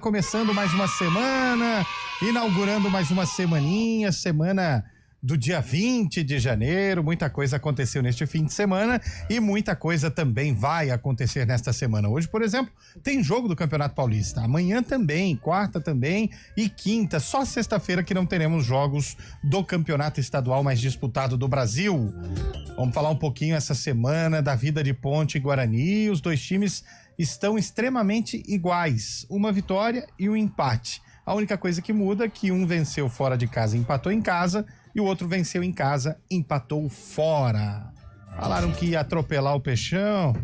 Começando mais uma semana, inaugurando mais uma semaninha, semana do dia 20 de janeiro, muita coisa aconteceu neste fim de semana e muita coisa também vai acontecer nesta semana. Hoje, por exemplo, tem jogo do Campeonato Paulista, amanhã também, quarta também e quinta, só sexta-feira que não teremos jogos do Campeonato Estadual mais disputado do Brasil. Vamos falar um pouquinho essa semana da vida de Ponte e Guarani. Os dois times estão extremamente iguais, uma vitória e um empate. A única coisa que muda é que um venceu fora de casa e empatou em casa, e o outro venceu em casa, empatou fora. Falaram que ia atropelar o Peixão,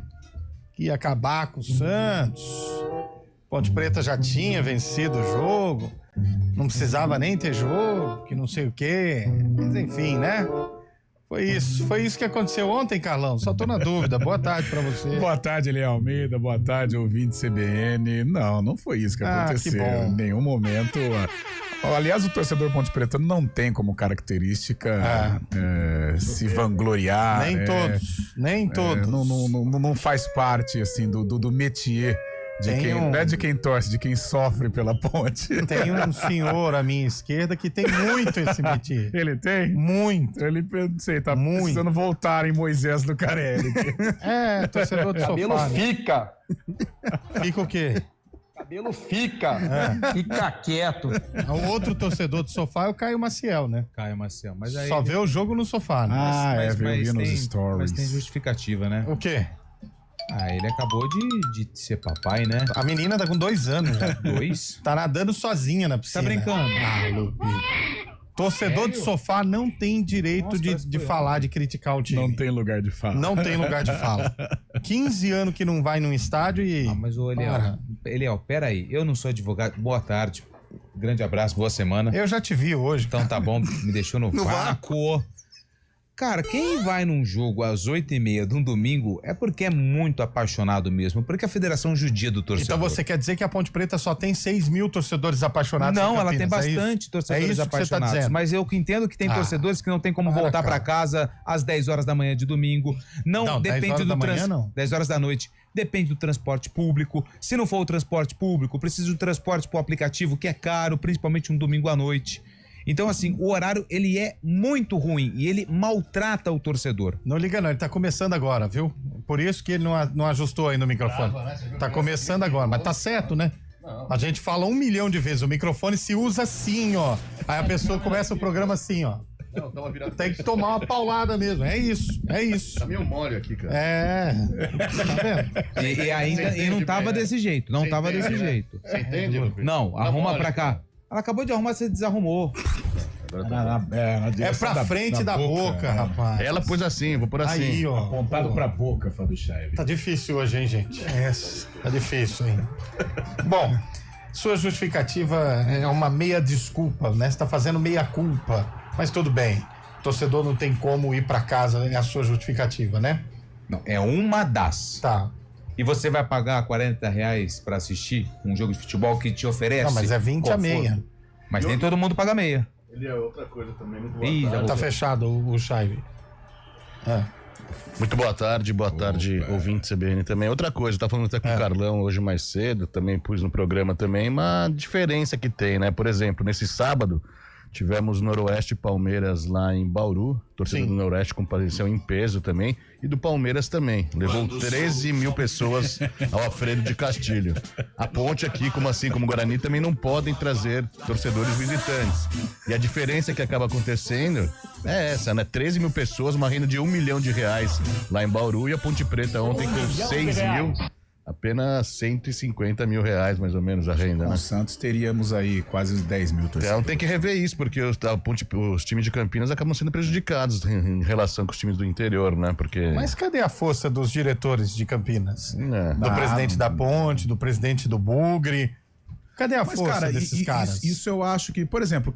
que ia acabar com o Santos. Ponte Preta já tinha vencido o jogo, não precisava nem ter jogo, que não sei o quê. Mas enfim, né? Foi isso que aconteceu ontem, Carlão. Só tô na dúvida. Boa tarde pra você. Boa tarde, Eliel Almeida. Boa tarde, ouvinte CBN. Não foi isso que aconteceu. Que bom. Em nenhum momento. Aliás, o torcedor Ponte Preta não tem como característica se vangloriar. Nem todos. Não faz parte, assim, do métier. Não é de quem torce, de quem sofre pela Ponte. Tem um senhor à minha esquerda que tem muito esse métier. Ele tem? Muito. Ele, tá precisando voltar em Moisés do Carelli. Torcedor do Cabelo sofá. Né? fica. Fica o quê? Cabelo fica. Fica quieto. O outro torcedor do sofá é o Caio Maciel, né? Caio Maciel, mas aí... Só vê o jogo no sofá, né? Eu vi nos stories. Mas tem justificativa, né? O quê? Ele acabou de ser papai, né? A menina tá com 2 anos já. 2? Tá nadando sozinha na piscina. Tá brincando? Lupe. Torcedor de sofá não tem direito de falar, de criticar o time. Não tem lugar de fala. Não tem lugar de fala. 15 anos que não vai num estádio e... mas o Eliel, peraí, eu não sou advogado. Boa tarde, grande abraço, boa semana. Eu já te vi hoje. Então tá bom, me deixou no vácuo. Cara, quem vai num jogo às 8h30 de um domingo é porque é muito apaixonado mesmo, porque a federação judia do torcedor. Então você quer dizer que a Ponte Preta só tem 6 mil torcedores apaixonados? Não, ela tem bastante torcedores apaixonados. Tá, mas eu que entendo que tem torcedores que não tem como voltar pra casa às 10 horas da manhã de domingo. Não depende do trânsito. 10 horas da noite. Depende do transporte público. Se não for o transporte público, precisa do transporte por aplicativo, que é caro, principalmente um domingo à noite. Então, assim, o horário, ele é muito ruim e ele maltrata o torcedor. Não liga não, ele tá começando agora, viu? Por isso que ele não ajustou aí no microfone. Tá começando agora, mas tá certo, né? Não. A gente fala 1 milhão de vezes, o microfone se usa assim, ó. Aí a pessoa começa o programa assim, ó. Não, tava virado. Tem que tomar uma paulada mesmo, é isso. Tá meio mole aqui, cara. Tá vendo? E ainda não tava desse jeito, não tava desse jeito. Você entende, Lupe? Não, arruma pra cá. Ela acabou de arrumar, você desarrumou. É pra frente da boca, rapaz. Ela pôs assim, vou pôr assim. Aí, ó. Apontado pra boca, Fábio Chaves. Tá difícil hoje, hein, gente? Tá difícil, hein? Bom, sua justificativa é uma meia desculpa, né? Você tá fazendo meia culpa, mas tudo bem. O torcedor não tem como ir pra casa, é a sua justificativa, né? Não, é uma das. Tá. E você vai pagar R$40 pra assistir um jogo de futebol que te oferece? Não, mas é 20 a meia. Mas nem todo mundo paga meia. Ele é outra coisa também, muito Ih, boa tarde. Tá fechado o Chaive. Muito boa tarde, ouvinte CBN também. Outra coisa, tá falando até com o Carlão hoje mais cedo, também pus no programa também, uma diferença que tem, né? Por exemplo, nesse sábado, tivemos Noroeste e Palmeiras lá em Bauru, torcedor do Noroeste compareceu em peso também, e do Palmeiras também, levou 13 mil pessoas ao Alfredo de Castilho. A Ponte aqui, como o Guarani, também não podem trazer torcedores visitantes. E a diferença que acaba acontecendo é essa, né? 13 mil pessoas, uma renda de R$1 milhão lá em Bauru, e a Ponte Preta ontem com 6 mil. Apenas 150 mil reais, mais ou menos, a renda, Com né? o Santos teríamos aí quase uns 10 mil torcedores. Então tem que rever isso, porque os times de Campinas acabam sendo prejudicados em relação com os times do interior, né? Porque... Mas cadê a força dos diretores de Campinas? Do presidente da Ponte, do presidente do Bugre? Cadê a força desses caras? Isso eu acho que, por exemplo,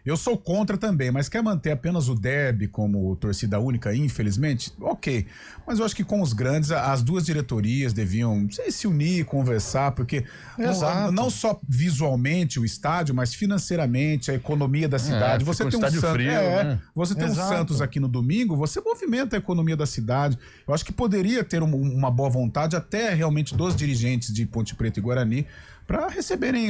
eu sou contra também, mas quer manter apenas o derby como torcida única, infelizmente, ok. Mas eu acho que com os grandes, as duas diretorias deviam, não sei, se unir, conversar, porque não só visualmente o estádio, mas financeiramente, a economia da cidade. Você tem um estádio Santos, frio, né? Você tem um Santos aqui no domingo, você movimenta a economia da cidade. Eu acho que poderia ter uma boa vontade até realmente dos dirigentes de Ponte Preta e Guarani para receberem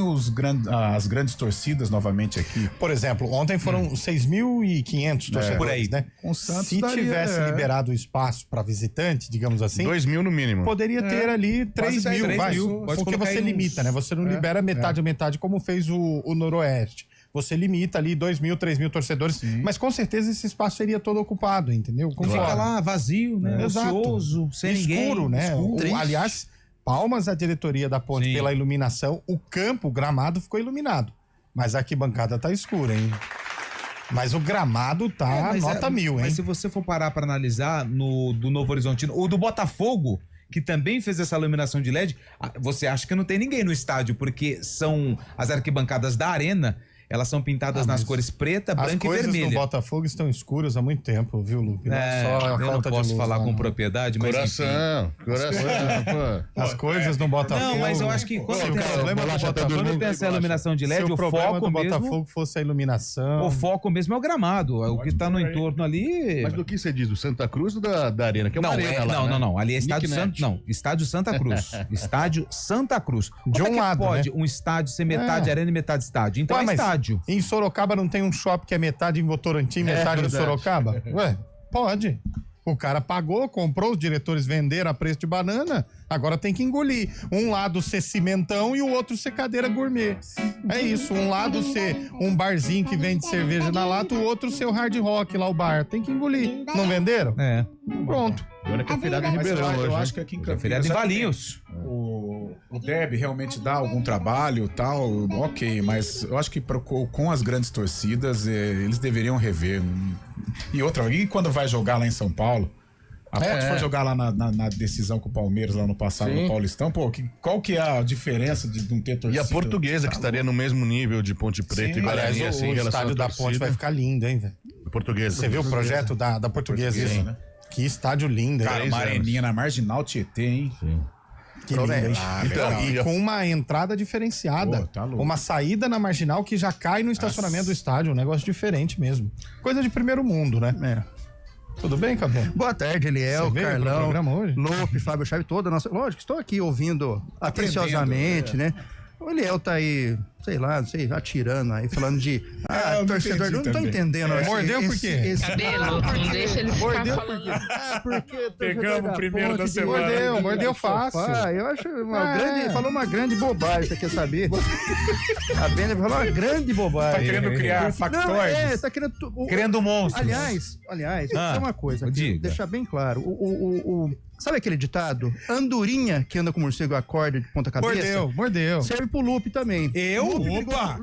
as grandes torcidas novamente aqui. Por exemplo, ontem foram 6.500 torcedores, por aí, né? Com o Santos Se daria, tivesse liberado o espaço para visitante, digamos assim, 2.000 no mínimo. poderia ter ali 3.000, 3 vai. mil. Pode Porque colocar você aí limita, né? Você não libera metade a metade como fez o Noroeste. Você limita ali 2.000, 3.000 torcedores, mas com certeza esse espaço seria todo ocupado, entendeu? Fica lá vazio, né? Exato. Ocioso, sem Escuro, ninguém. né? Escuro. Aliás, palmas à diretoria da Ponte Sim. pela iluminação. O campo, o gramado ficou iluminado, mas a arquibancada tá escura, hein? Mas o gramado tá nota 1.000, hein? Mas se você for parar pra analisar do Novo Horizontino, ou do Botafogo, que também fez essa iluminação de LED, você acha que não tem ninguém no estádio, porque são as arquibancadas da arena. Elas são pintadas nas cores preta, branca e vermelha. As coisas do Botafogo estão escuras há muito tempo, viu, Lupe? Não só a eu não falta de posso luz, falar não. com propriedade, mas Coração, pô. As coisas no Botafogo... Não, mas eu acho que quando Se o tem, problema do Botafogo... quando tem essa iluminação de LED, Se o o problema foco do mesmo... Botafogo fosse a iluminação... O foco mesmo é o gramado. O que tá no entorno ali... Mas do que você diz? Do Santa Cruz ou da Arena? Que é uma Não, arena lá, né? não. Ali é Estádio Nick Santa... Não, Estádio Santa Cruz. Estádio Santa Cruz. De Como um é que lado, pode né? um estádio ser metade arena e metade estádio? Então Ué, é mas estádio. Em Sorocaba não tem um shopping que é metade em Votorantim, metade em verdade. Sorocaba? Ué, pode. O cara pagou, comprou, os diretores venderam a preço de banana, agora tem que engolir. Um lado ser cimentão e o outro ser cadeira gourmet. É isso, um lado ser um barzinho que vende cerveja na lata, o outro ser o hard rock lá, o bar. Tem que engolir. Não venderam? É. Pronto. Agora que é feriado em Mas Ribeirão eu hoje. acho que aqui em Campinas... Feriado em já Valinhos. O Derby realmente dá algum trabalho e tal, ok, mas eu acho que com as grandes torcidas eles deveriam rever. E outra, e quando vai jogar lá em São Paulo, a Ponte foi jogar lá na decisão com o Palmeiras lá no passado, no Paulistão, pô, qual que é a diferença de não ter E torcida? a Portuguesa, que estaria no mesmo nível de Ponte Preta Sim. e Guarani, Aliás, assim, em o relação estádio à da torcida. Ponte vai ficar lindo, hein, velho? Portuguesa. Você viu o projeto da Portuguesa? Portuguesa, Sim. né? Que estádio lindo, hein? Cara, uma areninha na Marginal Tietê, hein? Que lindo, hein? legal. E com uma entrada diferenciada. Pô, tá louco. Uma saída na Marginal que já cai no estacionamento do estádio. Um negócio diferente mesmo. Coisa de primeiro mundo, né? Tudo bem, Cabelo? Boa tarde, Eliel, Você veio pro Carlão, programa hoje? Lupe, Fábio Chave, toda a nossa... Lógico, estou aqui ouvindo atenciosamente, né? O Eliel tá aí, sei lá, não sei, atirando aí, falando de... eu não torcedor, entendi não tô também. entendendo. Mordeu por quê? Cabelo, não deixa ele ficar falando. Porque Pegamos o primeiro da semana. Mordeu fácil. Eu acho uma grande... Falou uma grande bobagem, você quer saber? A Bender falou uma grande bobagem. Tá querendo criar factóides? Tá querendo... Criando monstros. Aliás, isso é uma coisa, aqui, diga. deixar bem claro. Sabe aquele ditado? Andorinha que anda com morcego acorda de ponta cabeça? Mordeu. Serve pro Lupe também. Eu?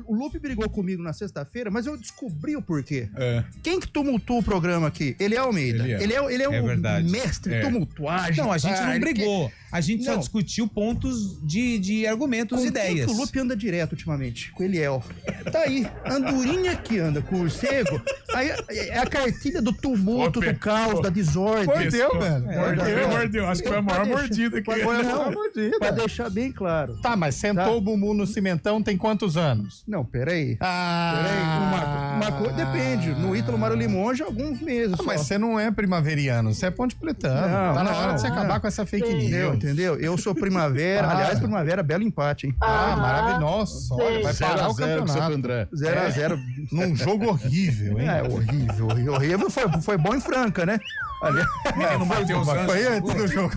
O Lupe brigou comigo na sexta-feira, mas eu descobri o porquê. É. Quem que tumultua o programa aqui? Ele é Almeida. Ele é. Ele é É o verdade. mestre tumultuagem. Não, a gente não ele brigou. A gente só Não. discutiu pontos de argumentos Com e quem ideias. que o Lupe anda direto ultimamente? Com o Eliel. Tá aí. Andorinha que anda com o morcego. Aí é a cartilha do tumulto, do caos, da desordem. Mordeu, velho. Mordeu. Acho que foi a maior mordida que... Pra deixar bem claro. Tá, mas sentou o bumbum no cimentão tem quantos anos? Não, peraí. Ah, Uma coisa depende. No Ítalo Mário Limões, já alguns meses. Mas só. você não é primaveriano, você é ponte pretano. Não, Tá na hora não, de você não. acabar com essa fake news. Entendeu? Eu sou primavera. Aliás, primavera, belo empate, hein? Maravilhoso. Olha, vai parar o 0-0 com Santo campeonato. André. 0x0. Num jogo horrível, hein? É horrível. Foi bom em Franca, né? Aliás, Menino Matheus Foi Anjos. antes do jogo.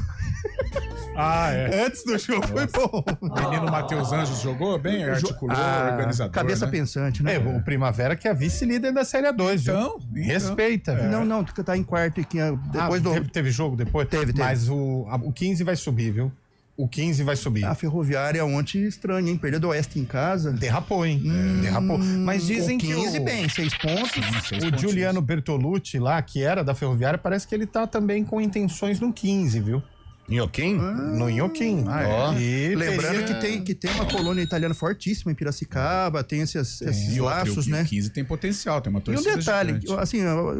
Antes do jogo foi bom. O menino Matheus Anjos jogou bem, articulou, organizador, Cabeça né? pensante, né? O Primavera que é vice-líder da Série A2, viu? Então. Respeita, velho. Não, tá em quarto aqui. Depois do. Teve jogo depois? Teve. Mas o 15 vai subir, viu? O 15 vai subir. A Ferroviária ontem estranha, hein? Perdeu do Oeste em casa. Derrapou, hein? Derrapou. Mas dizem Com que 15 bem, 6 pontos. o Giuliano Bertolucci lá, que era da Ferroviária, parece que ele tá também com intenções no 15, viu? Nhoquim? No Inhoquim. Ó. E Lembrando teria- que tem uma colônia italiana fortíssima em Piracicaba, tem esses E laços, o né? 15 tem potencial, tem uma E um torcida detalhe, gigante. assim,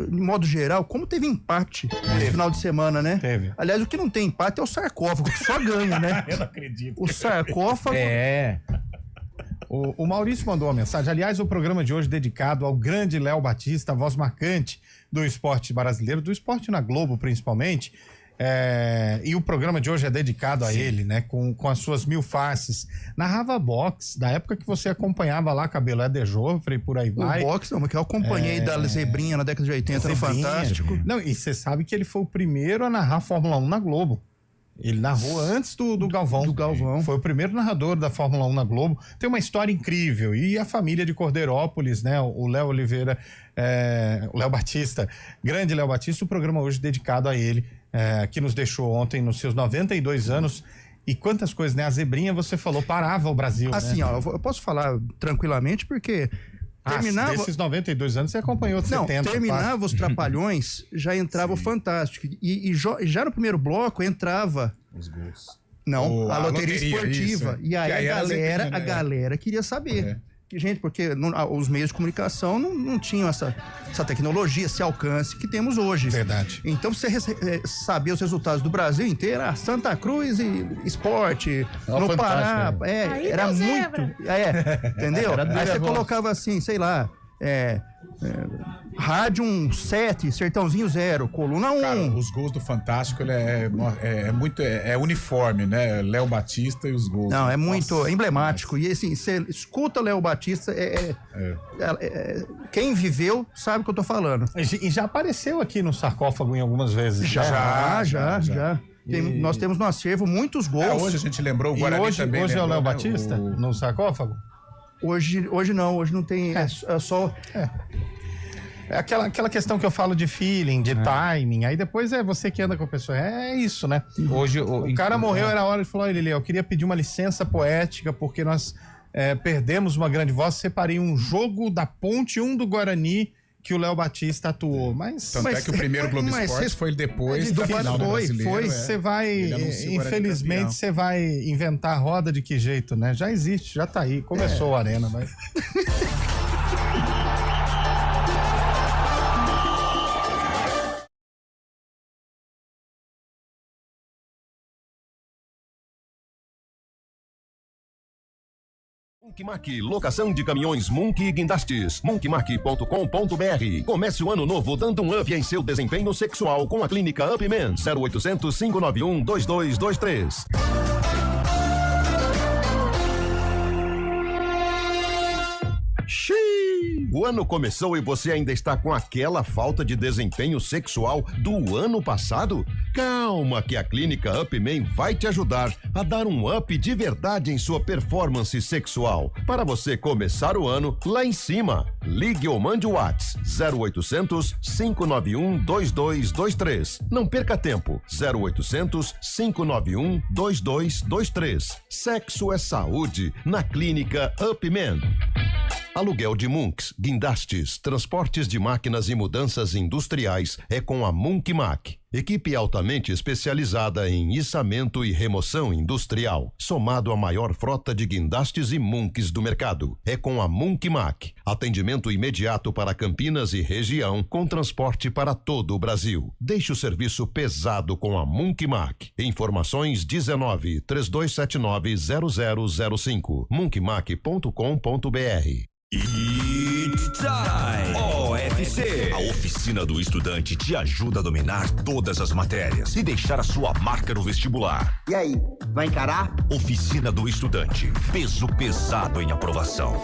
de modo geral, como teve empate nesse final de semana, né? Teve. Aliás, o que não tem empate é o sarcófago, que só ganha, né? Eu não acredito. O sarcófago. É. O Maurício mandou uma mensagem. Aliás, o programa de hoje dedicado ao grande Léo Batista, a voz marcante do esporte brasileiro, do esporte na Globo, principalmente. E o programa de hoje é dedicado a ele, né? Com as suas 1000 faces. Narrava boxe, da época que você acompanhava lá, Cabelo, é de Joffre, por aí vai. O boxe, não, porque eu acompanhei da Zebrinha na década de 80, no Fantástico. Não, e você sabe que ele foi o primeiro a narrar Fórmula 1 na Globo. Ele narrou antes do Galvão. Do Galvão. Foi o primeiro narrador da Fórmula 1 na Globo. Tem uma história incrível. E a família de Cordeirópolis, né? O Léo Oliveira, o Léo Batista, grande Léo Batista, o programa hoje dedicado a ele, que nos deixou ontem nos seus 92 anos. E quantas coisas, né? A Zebrinha, você falou, parava o Brasil, assim, né? Eu posso falar tranquilamente, porque... terminava... Desses 92 anos você acompanhou de 70. Terminava os Trapalhões, já entrava o Fantástico. E já no primeiro bloco entrava... Os gols. Não, a loteria esportiva. Isso. E aí a galera queria saber. Gente, porque os meios de comunicação não tinham essa tecnologia, esse alcance que temos hoje. Verdade. Então, você saber os resultados do Brasil inteiro, Santa Cruz e Esporte, no Pará, era muito... entendeu? Aí você colocava assim, sei lá, Rádio 7, Sertãozinho 0, Coluna 1. Cara, os gols do Fantástico, ele é muito uniforme, né? Léo Batista e os gols. Não, é muito emblemático. E assim, você escuta Léo Batista, quem viveu sabe o que eu tô falando. E já apareceu aqui no sarcófago em algumas vezes. Já. Nós temos no acervo muitos gols. Hoje a gente lembrou o Guarani também. Hoje é o Léo Batista no sarcófago? Hoje não tem. É só. É aquela questão que eu falo de feeling, de timing. Aí depois é você que anda com a pessoa. É isso, né? Hoje o cara morreu, era hora de falar, Lili, eu queria pedir uma licença poética, porque nós perdemos uma grande voz. Separei um jogo da Ponte, um do Guarani, que o Léo Batista atuou. Tanto é que o primeiro Globo Esporte foi depois do final do Brasileiro. Você vai, infelizmente, você vai inventar a roda de que jeito, né? Já existe, já tá aí. Começou a Arena, vai. Munkmac, locação de caminhões Munk e guindastes. Munkmac.com.br. Comece o ano novo dando um up em seu desempenho sexual com a clínica Upman. 0800 591 2223. Xiii! O ano começou e você ainda está com aquela falta de desempenho sexual do ano passado? Calma que a clínica Upman vai te ajudar a dar um up de verdade em sua performance sexual. Para você começar o ano lá em cima, ligue ou mande o WhatsApp 0800 591 2223. Não perca tempo, 0800 591 2223. Sexo é saúde na clínica Upman. Aluguel de Munks, guindastes, transportes de máquinas e mudanças industriais é com a Munkmac. Equipe altamente especializada em içamento e remoção industrial, somado à maior frota de guindastes e munks do mercado. É com a Munkmac. Atendimento imediato para Campinas e região, com transporte para todo o Brasil. Deixe o serviço pesado com a Munkmac. Informações 19 3279 0005. munkmac.com.br. It's time! OFC! A oficina do estudante te ajuda a dominar todas as matérias e deixar a sua marca no vestibular. E aí, vai encarar? Oficina do estudante. Peso pesado em aprovação.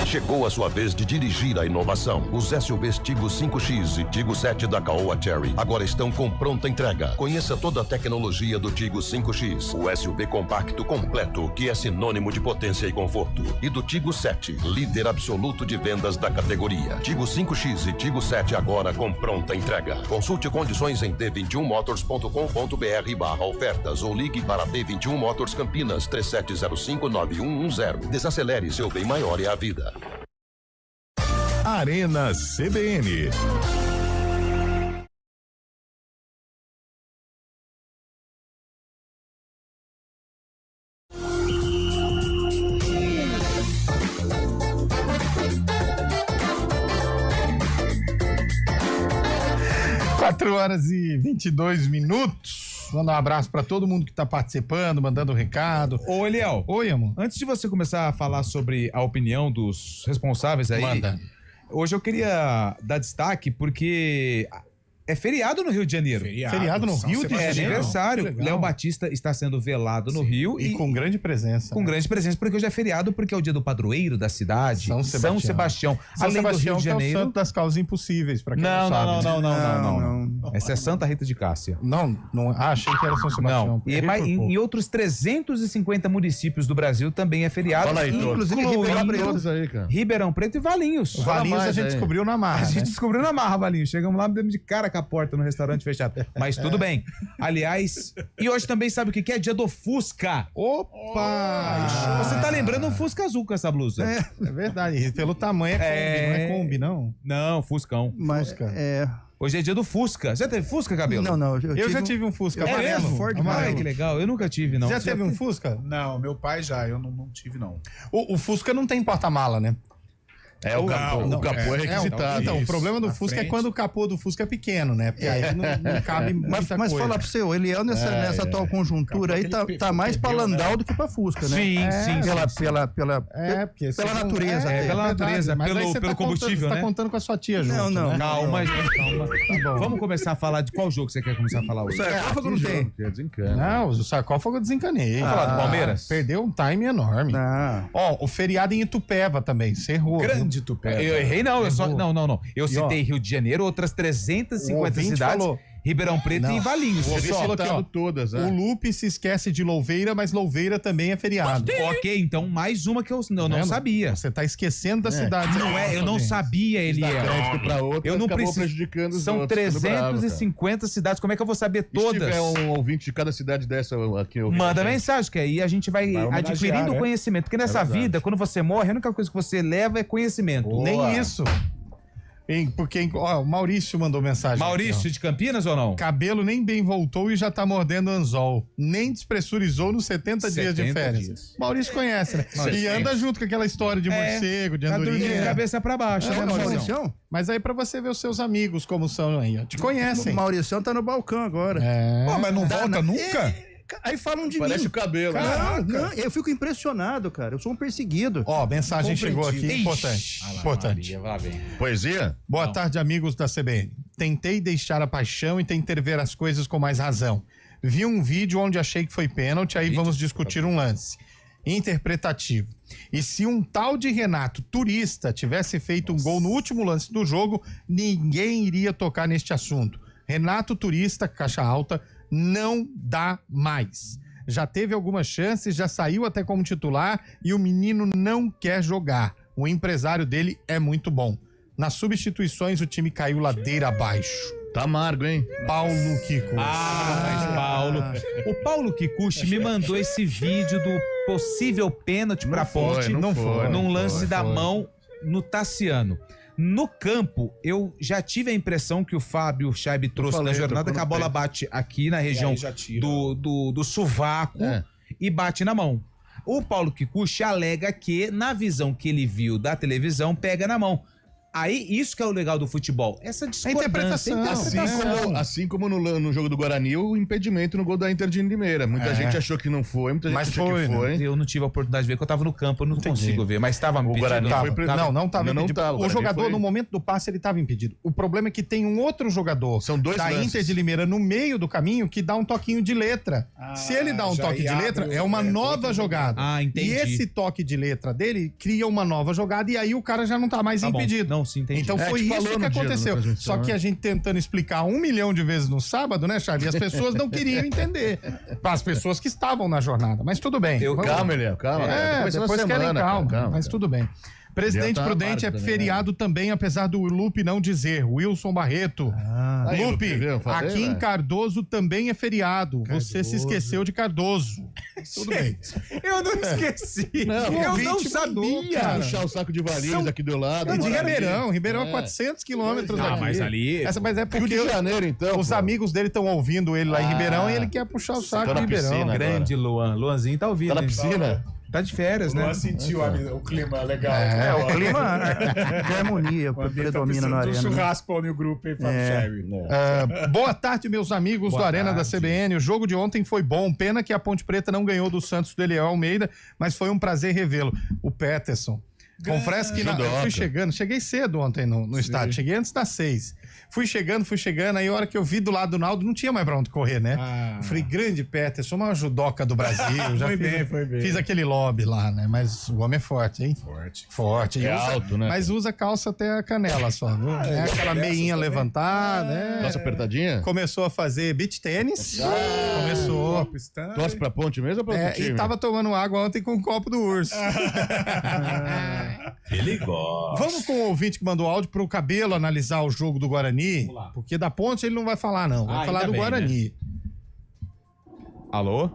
Chegou a sua vez de dirigir a inovação. Os SUVs Tigo 5X e Tigo 7 da Caoa Chery agora estão com pronta entrega. Conheça toda a tecnologia do Tigo 5X, o SUV compacto completo que é sinônimo de potência e conforto. E do Tigo 7, líder absoluto de vendas da categoria. Tigo 5X e Tigo 7 agora com pronta entrega. Consulte condições em d21motors.com.br/ofertas ou ligue para D21 Motors Campinas 37059110. Desacelere, seu bem maior é a vida. Arena CBN. Quatro horas e 22 minutos. Mandar um abraço pra todo mundo que tá participando, mandando recado. Ô, Eliel. Oi, amor. Antes de você começar a falar sobre a opinião dos responsáveis aí. Manda. Hoje eu queria dar destaque porque é feriado no Rio de Janeiro. Feriado no Rio de É Janeiro. aniversário. Léo Batista está sendo velado no Rio. E com grande presença. Com grande presença, porque hoje é feriado, porque é o dia do padroeiro da cidade, São Sebastião. Além do Rio de Janeiro. É o santo das causas impossíveis, pra quem não sabe. Não. Essa é Santa Rita de Cássia. Não. Achei que era São Sebastião. E em outros 350 municípios do Brasil também é feriado. Fala aí, inclusive Ribeirão Preto e Valinhos. Valinhos a gente descobriu na marra. A gente descobriu na marra, Valinhos. Chegamos lá, demos de cara com a porta no restaurante fechado. Mas tudo bem. Aliás, e hoje também sabe o que é? Dia do Fusca. Opa! Você tá lembrando um Fusca azul com essa blusa. É verdade. E pelo tamanho não é Kombi, não. Não, Fuscão. Mas, Fusca. Hoje é dia do Fusca. Já teve Fusca, Cabelo? Não. Eu já tive um Fusca amarelo. Ford Ai, que legal. Eu nunca tive, não. Já teve um Fusca? Não, meu pai já. Eu não tive, não. O Fusca não tem porta-mala, né? O capô é requisitado. Então, o problema do Fusca é quando o capô do Fusca é pequeno, né? Porque aí não cabe muita mas coisa. falar pra você, o Eliel nessa atual conjuntura aí tá mais pra Landau do que pra Fusca, né? Sim. Pela natureza. Pela natureza, pelo combustível, Você né? tá contando com a sua tia junto, Não. Calma. Tá bom. Vamos começar a falar de qual jogo você quer começar a falar hoje? O sarcófago não tem. Não, o sarcófago eu desencanei. Vamos falar do Palmeiras? Perdeu um time enorme. Ó, o feriado em Itupeva também, você errou. Grande Itupeva. Eu errei, não. Não. Eu citei Rio de Janeiro, outras 350 cidades. Falou. Ribeirão Preto e Valinhos. Você falou aqui, ó, todas, né? O Lupe se esquece de Louveira, mas Louveira também é feriado. Ok, então mais uma que eu não sabia. Você tá esquecendo da cidade. Não é, eu não sabia, Eliel. Eu não preciso. Prejudicando os São outros, ficando bravo, 350 cidades. Como é que eu vou saber todas? Se tiver um ouvinte de cada cidade dessa aqui, manda mensagem, que aí a gente vai adquirindo né? conhecimento. Porque nessa vida, quando você morre, a única coisa que você leva é conhecimento. Nem isso. Porque o Maurício mandou mensagem. Maurício aqui, de Campinas ou não? Cabelo nem bem voltou e já tá mordendo anzol. Nem despressurizou nos 70 dias de férias. Maurício conhece, né? E anda junto com aquela história de morcego, de andorinha. Tá dormindo de cabeça pra baixo, né, Mauricião? Mas aí pra você ver os seus amigos como são aí, ó. Te conhecem. O Mauricião tá no balcão agora. Mas não volta nunca? Aí falam de Parece mim. o cabelo. Não, eu fico impressionado, cara. Eu sou um perseguido. Ó, mensagem chegou aqui, importante. Importante. Poesia? Boa tarde, amigos da CBN. Tentei deixar a paixão e tentei ver as coisas com mais razão. Vi um vídeo onde achei que foi pênalti, aí vamos discutir um lance interpretativo. E se um tal de Renato Turista tivesse feito um gol no último lance do jogo, ninguém iria tocar neste assunto. Renato Turista, caixa alta, não dá mais. Já teve algumas chances, já saiu até como titular e o menino não quer jogar. O empresário dele é muito bom. Nas substituições, o time caiu ladeira abaixo. Tá amargo, hein? Paulo Kikuchi. Mas Paulo. O Paulo Kikuchi me mandou esse vídeo do possível pênalti pra Ponte num lance da mão no Tassiano. No campo, eu já tive a impressão que o Fábio Scheib trouxe na jornada, que a bola bate aqui na região do sovaco e bate na mão. O Paulo Kikuchi alega que, na visão que ele viu da televisão, pega na mão. Aí, isso que é o legal do futebol. Essa discordância. Assim como no jogo do Guarani, o impedimento no gol da Inter de Limeira. Muita gente achou que não foi, muita gente achou que foi. Eu não tive a oportunidade de ver, porque eu tava no campo, eu não consigo ver. Mas estava impedido. Não tava impedido. O jogador, no momento do passe, ele estava impedido. O problema é que tem um outro jogador da Inter de Limeira no meio do caminho que dá um toquinho de letra. Se ele dá um toque de letra, é uma nova jogada. Entendi. E esse toque de letra dele cria uma nova jogada e aí o cara já não tá mais impedido. Não, sim, entendi. Então foi isso que aconteceu. Só que a gente tentando explicar 1 milhão de vezes no sábado, né, Charlie? E as pessoas não queriam entender. Para as pessoas que estavam na jornada. Mas tudo bem. Calma, Eliel, calma. Depois querem calma. Mas tudo bem. Presidente Prudente é feriado também, apesar do Lupe não dizer. Wilson Barreto. Lupe, aqui em Cardoso também é feriado. Você se esqueceu de Cardoso. Tudo bem. Eu não esqueci. Eu não sabia. Puxar o saco de Valinhos aqui do lado. E de Ribeirão. Ribeirão é 400 quilômetros daqui. Mas ali... Mas é porque Rio de Janeiro, então. Os amigos dele estão ouvindo ele lá em Ribeirão e ele quer puxar o saco de Ribeirão. Grande Luan. Luanzinho tá ouvindo. Tá na piscina. Tá de férias, né? Luan sentiu o clima legal. O clima de harmonia predomina na arena. Churrasco no grupo aí, Fábio Boa tarde, meus amigos do Arena da CBN. O jogo de ontem foi bom. Pena que a Ponte Preta não ganhou do Santos do Eliel Almeida, mas foi um prazer revê-lo. O Peterson. Confesso que eu fui cheguei cedo ontem no estádio, cheguei antes das 6. Fui chegando, aí a hora que eu vi do lado do Naldo, não tinha mais pra onde correr, né? Eu falei, grande Peterson, uma judoca do Brasil. Já foi bem. Fiz aquele lobby lá, né? Mas o homem é forte, hein? Forte. É alto, né? Mas usa calça até a canela só, viu? É aquela meinha levantada, né? Calça apertadinha? Começou a fazer beach tênis. Começou. Torce pra Ponte mesmo ou pra outro time? E tava tomando água ontem com o copo do urso. Ele gosta. Vamos com o ouvinte que mandou áudio pro Cabelo analisar o jogo do Guarani. Porque da Ponte ele não vai falar, não. Vai falar do Guarani. Né? Alô?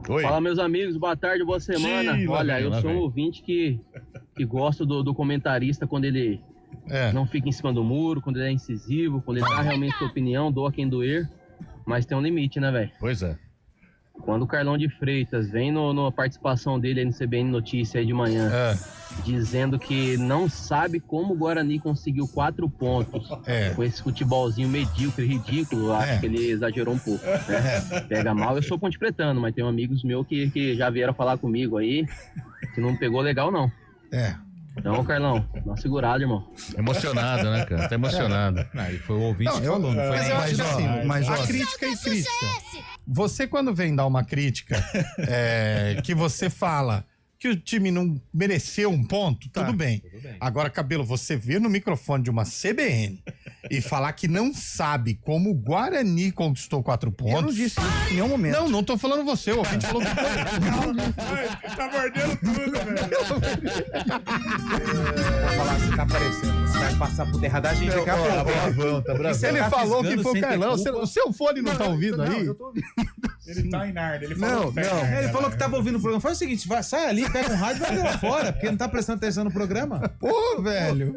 Oi. Fala, meus amigos. Boa tarde, boa semana. Olha, eu sou um ouvinte que gosta do comentarista quando ele não fica em cima do muro, quando ele é incisivo, quando ele dá realmente sua opinião, doa quem doer. Mas tem um limite, né, velho? Pois é. Quando o Carlão de Freitas vem na participação dele aí no CBN Notícia aí de manhã, dizendo que não sabe como o Guarani conseguiu 4 pontos com esse futebolzinho medíocre, ridículo, acho que ele exagerou um pouco. Né? Pega mal, eu sou ponte pretano, mas tem amigos meus que já vieram falar comigo aí, que não pegou legal não. Então, Carlão, dá uma segurada, irmão. Emocionado, né, cara? Tá emocionado. Aí foi o ouvinte que falou, não foi mas eu acho que assim, a crítica é crítica. Você, quando vem dar uma crítica que você fala que o time não mereceu um ponto, tudo bem. Agora, Cabelo, você vir no microfone de uma CBN e falar que não sabe como o Guarani conquistou 4 pontos... Eu não disse isso em nenhum momento. Não tô falando você, o ouvinte falou que... Tá mordendo tudo, velho. Vou falar, você tá aparecendo. Você vai passar por terra da gente daqui a pouco. Tá bravão. Ele falou que foi o Carlão. O seu fone não tá ouvindo aí? Eu tô ouvindo. Ele tá em Narda, ele falou Ele falou que tava ouvindo o programa. Faz o seguinte, sai ali, pega um rádio e vai lá fora, porque não tá prestando atenção no programa. Pô, velho.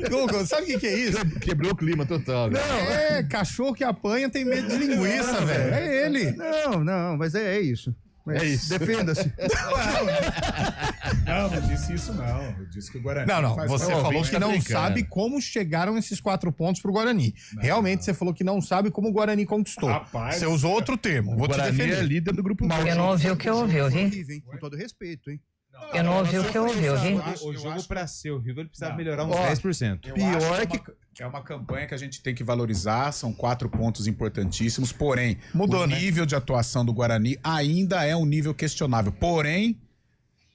Google, sabe o que é isso? Quebrou o clima total. Não, cachorro que apanha tem medo de linguiça, velho. É ele. Não, mas é isso. É isso. Defenda-se. Não disse isso não. Eu disse que o Guarani... Não, você falou que não sabe como chegaram esses 4 pontos pro Guarani. Realmente, você falou que não sabe como o Guarani conquistou. Rapaz, você usou outro termo. Vou te defender. É líder do grupo. Eu não ouvi o que eu ouvi, ouvi? Com todo respeito, hein? Eu não ouvi o que eu ouvi, ouvi? O jogo pra ser o River precisa melhorar uns 10%. Pior é que é uma campanha que a gente tem que valorizar, são 4 pontos importantíssimos, porém, o nível de atuação do Guarani ainda é um nível questionável. Porém,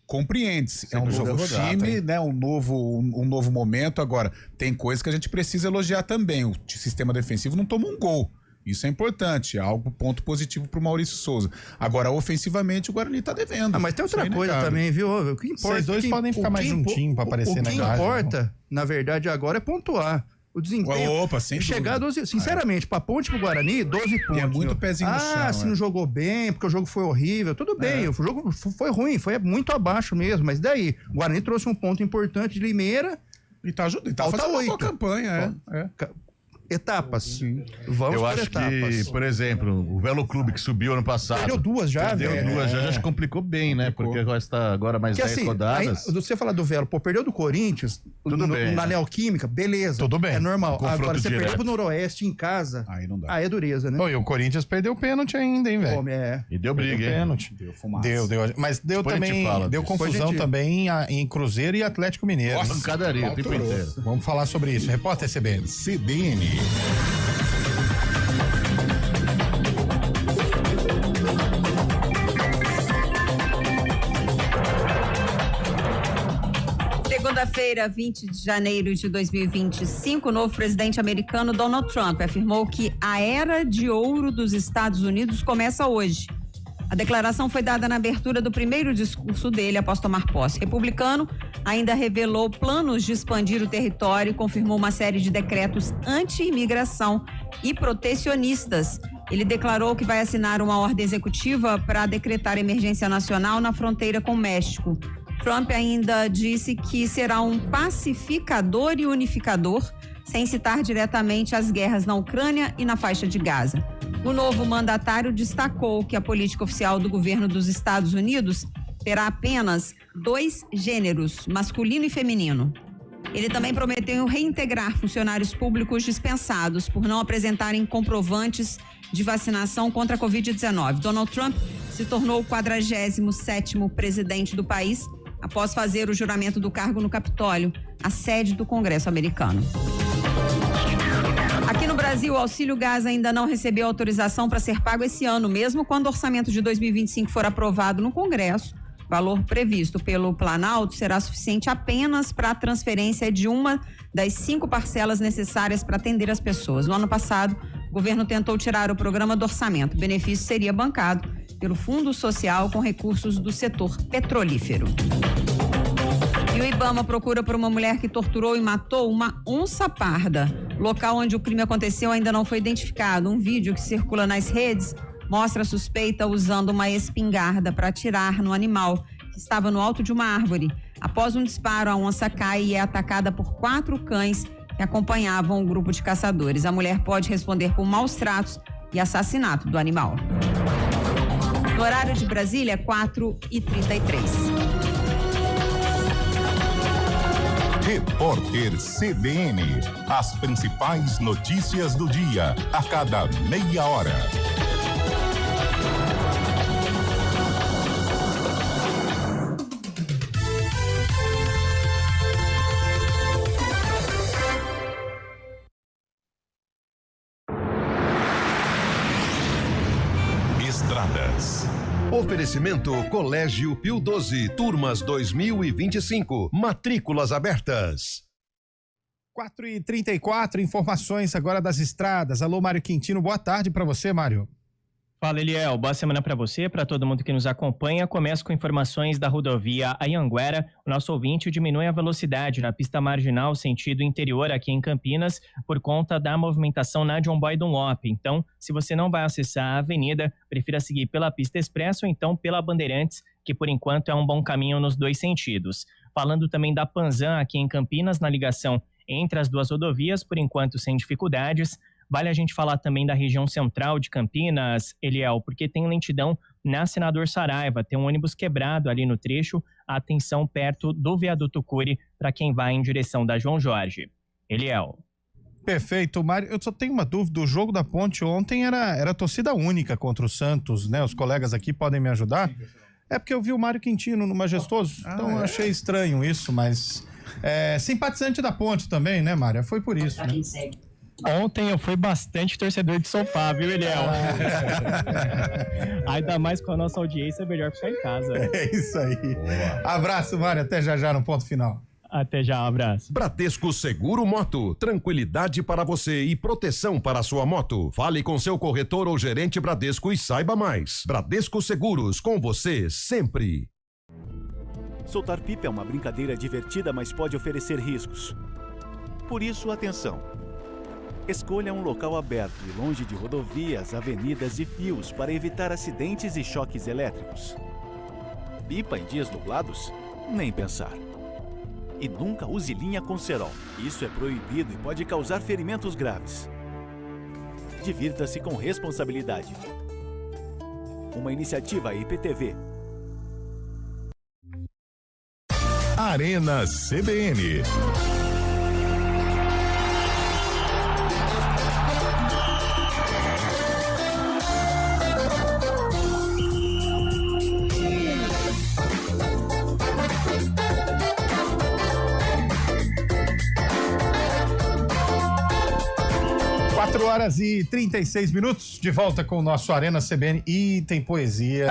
compreende-se, é um novo time, né? Um novo momento. Agora, tem coisas que a gente precisa elogiar também. O sistema defensivo não tomou um gol. Isso é importante, é algo ponto positivo pro Maurício Souza. Agora, ofensivamente, o Guarani tá devendo. Mas tem outra coisa também, viu? O que importa, vocês dois podem ficar mais juntinhos pra aparecer na imagem. O que importa, na verdade, agora é pontuar. O desempenho. Sem chegar a 12. Sinceramente, pra Ponte pro Guarani, 12 pontos. Tem muito pezinho no chão. Se não jogou bem, porque o jogo foi horrível. Tudo bem, o jogo foi ruim, foi muito abaixo mesmo. Mas daí, o Guarani trouxe um ponto importante de Limeira. E tá ajudando. Tá fazendo uma boa campanha, Etapas. Vamos eu acho que, por exemplo, o Velo Clube que subiu ano passado. Perdeu 2 já, velho. Perdeu 2 já complicou bem, né? Porque está agora mais 10 rodadas. Aí, você falar do Velo, perdeu do Corinthians, na Neoquímica, beleza. Tudo bem. É normal. Confronto agora, você direto. perdeu pro Noroeste em casa. Aí não dá. Aí é dureza, né? E o Corinthians perdeu o pênalti ainda, hein, velho? E deu briga, hein? Pênalti. Deu fumaça. Deu. Mas deu Depois também. Deu confusão também em Cruzeiro e Atlético Mineiro. Nossa, pancadaria o tempo inteiro. Vamos falar sobre isso. Repórter CBN. Segunda-feira, 20 de janeiro de 2025, o novo presidente americano Donald Trump afirmou que a era de ouro dos Estados Unidos começa hoje. A declaração foi dada na abertura do primeiro discurso dele após tomar posse. O republicano ainda revelou planos de expandir o território e confirmou uma série de decretos anti-imigração e protecionistas. Ele declarou que vai assinar uma ordem executiva para decretar emergência nacional na fronteira com o México. Trump ainda disse que será um pacificador e unificador, sem citar diretamente as guerras na Ucrânia e na faixa de Gaza. O novo mandatário destacou que a política oficial do governo dos Estados Unidos terá apenas 2 gêneros, masculino e feminino. Ele também prometeu reintegrar funcionários públicos dispensados por não apresentarem comprovantes de vacinação contra a Covid-19. Donald Trump se tornou o 47º presidente do país após fazer o juramento do cargo no Capitólio, a sede do Congresso americano. Aqui no Brasil, o auxílio gás ainda não recebeu autorização para ser pago esse ano, mesmo quando o orçamento de 2025 for aprovado no Congresso. O valor previsto pelo Planalto será suficiente apenas para a transferência de uma das 5 parcelas necessárias para atender as pessoas. No ano passado, o governo tentou tirar o programa do orçamento. O benefício seria bancado pelo Fundo Social com recursos do setor petrolífero. E o Ibama procura por uma mulher que torturou e matou uma onça parda. O local onde o crime aconteceu ainda não foi identificado. Um vídeo que circula nas redes mostra a suspeita usando uma espingarda para atirar no animal que estava no alto de uma árvore. Após um disparo, a onça cai e é atacada por 4 cães que acompanhavam o grupo de caçadores. A mulher pode responder por maus tratos e assassinato do animal. No horário de Brasília, 4h33. Repórter CBN. As principais notícias do dia, a cada meia hora. Estradas. Oferecimento Colégio Pio 12, turmas 2025, matrículas abertas. 4h34, informações agora das estradas. Alô, Mário Quintino, boa tarde para você, Mário. Fala, Eliel. Boa semana para você, para todo mundo que nos acompanha. Começo com informações da rodovia Anhanguera. O nosso ouvinte diminui a velocidade na pista marginal sentido interior aqui em Campinas por conta da movimentação na John Boy Dunlop. Então, se você não vai acessar a avenida, prefira seguir pela pista expressa ou então pela Bandeirantes, que por enquanto é um bom caminho nos 2 sentidos. Falando também da Panzan aqui em Campinas, na ligação entre as 2 rodovias, por enquanto sem dificuldades. Vale a gente falar também da região central de Campinas, Eliel, porque tem lentidão na Senador Saraiva, tem um ônibus quebrado ali no trecho, atenção perto do viaduto Cury para quem vai em direção da João Jorge. Eliel. Perfeito, Mário. Eu só tenho uma dúvida, o jogo da Ponte ontem era torcida única contra o Santos, né? Os colegas aqui podem me ajudar? É porque eu vi o Mário Quintino no Majestoso, então eu achei estranho isso, mas simpatizante da Ponte também, né, Mário? Foi por isso, né? Ontem eu fui bastante torcedor de sofá, viu, Eliel? Ainda mais com a nossa audiência, é melhor ficar em casa. É isso aí. Boa. Abraço, Mário. Até já no ponto final. Até já, um abraço. Bradesco Seguro Moto. Tranquilidade para você e proteção para a sua moto. Fale com seu corretor ou gerente Bradesco e saiba mais. Bradesco Seguros, com você sempre. Soltar pipa é uma brincadeira divertida, mas pode oferecer riscos. Por isso, atenção. Escolha um local aberto e longe de rodovias, avenidas e fios para evitar acidentes e choques elétricos. Pipa em dias nublados? Nem pensar. E nunca use linha com cerol. Isso é proibido e pode causar ferimentos graves. Divirta-se com responsabilidade. Uma iniciativa IPTV. Arena CBN. Horas e 36 minutos, de volta com o nosso Arena CBN e tem poesia.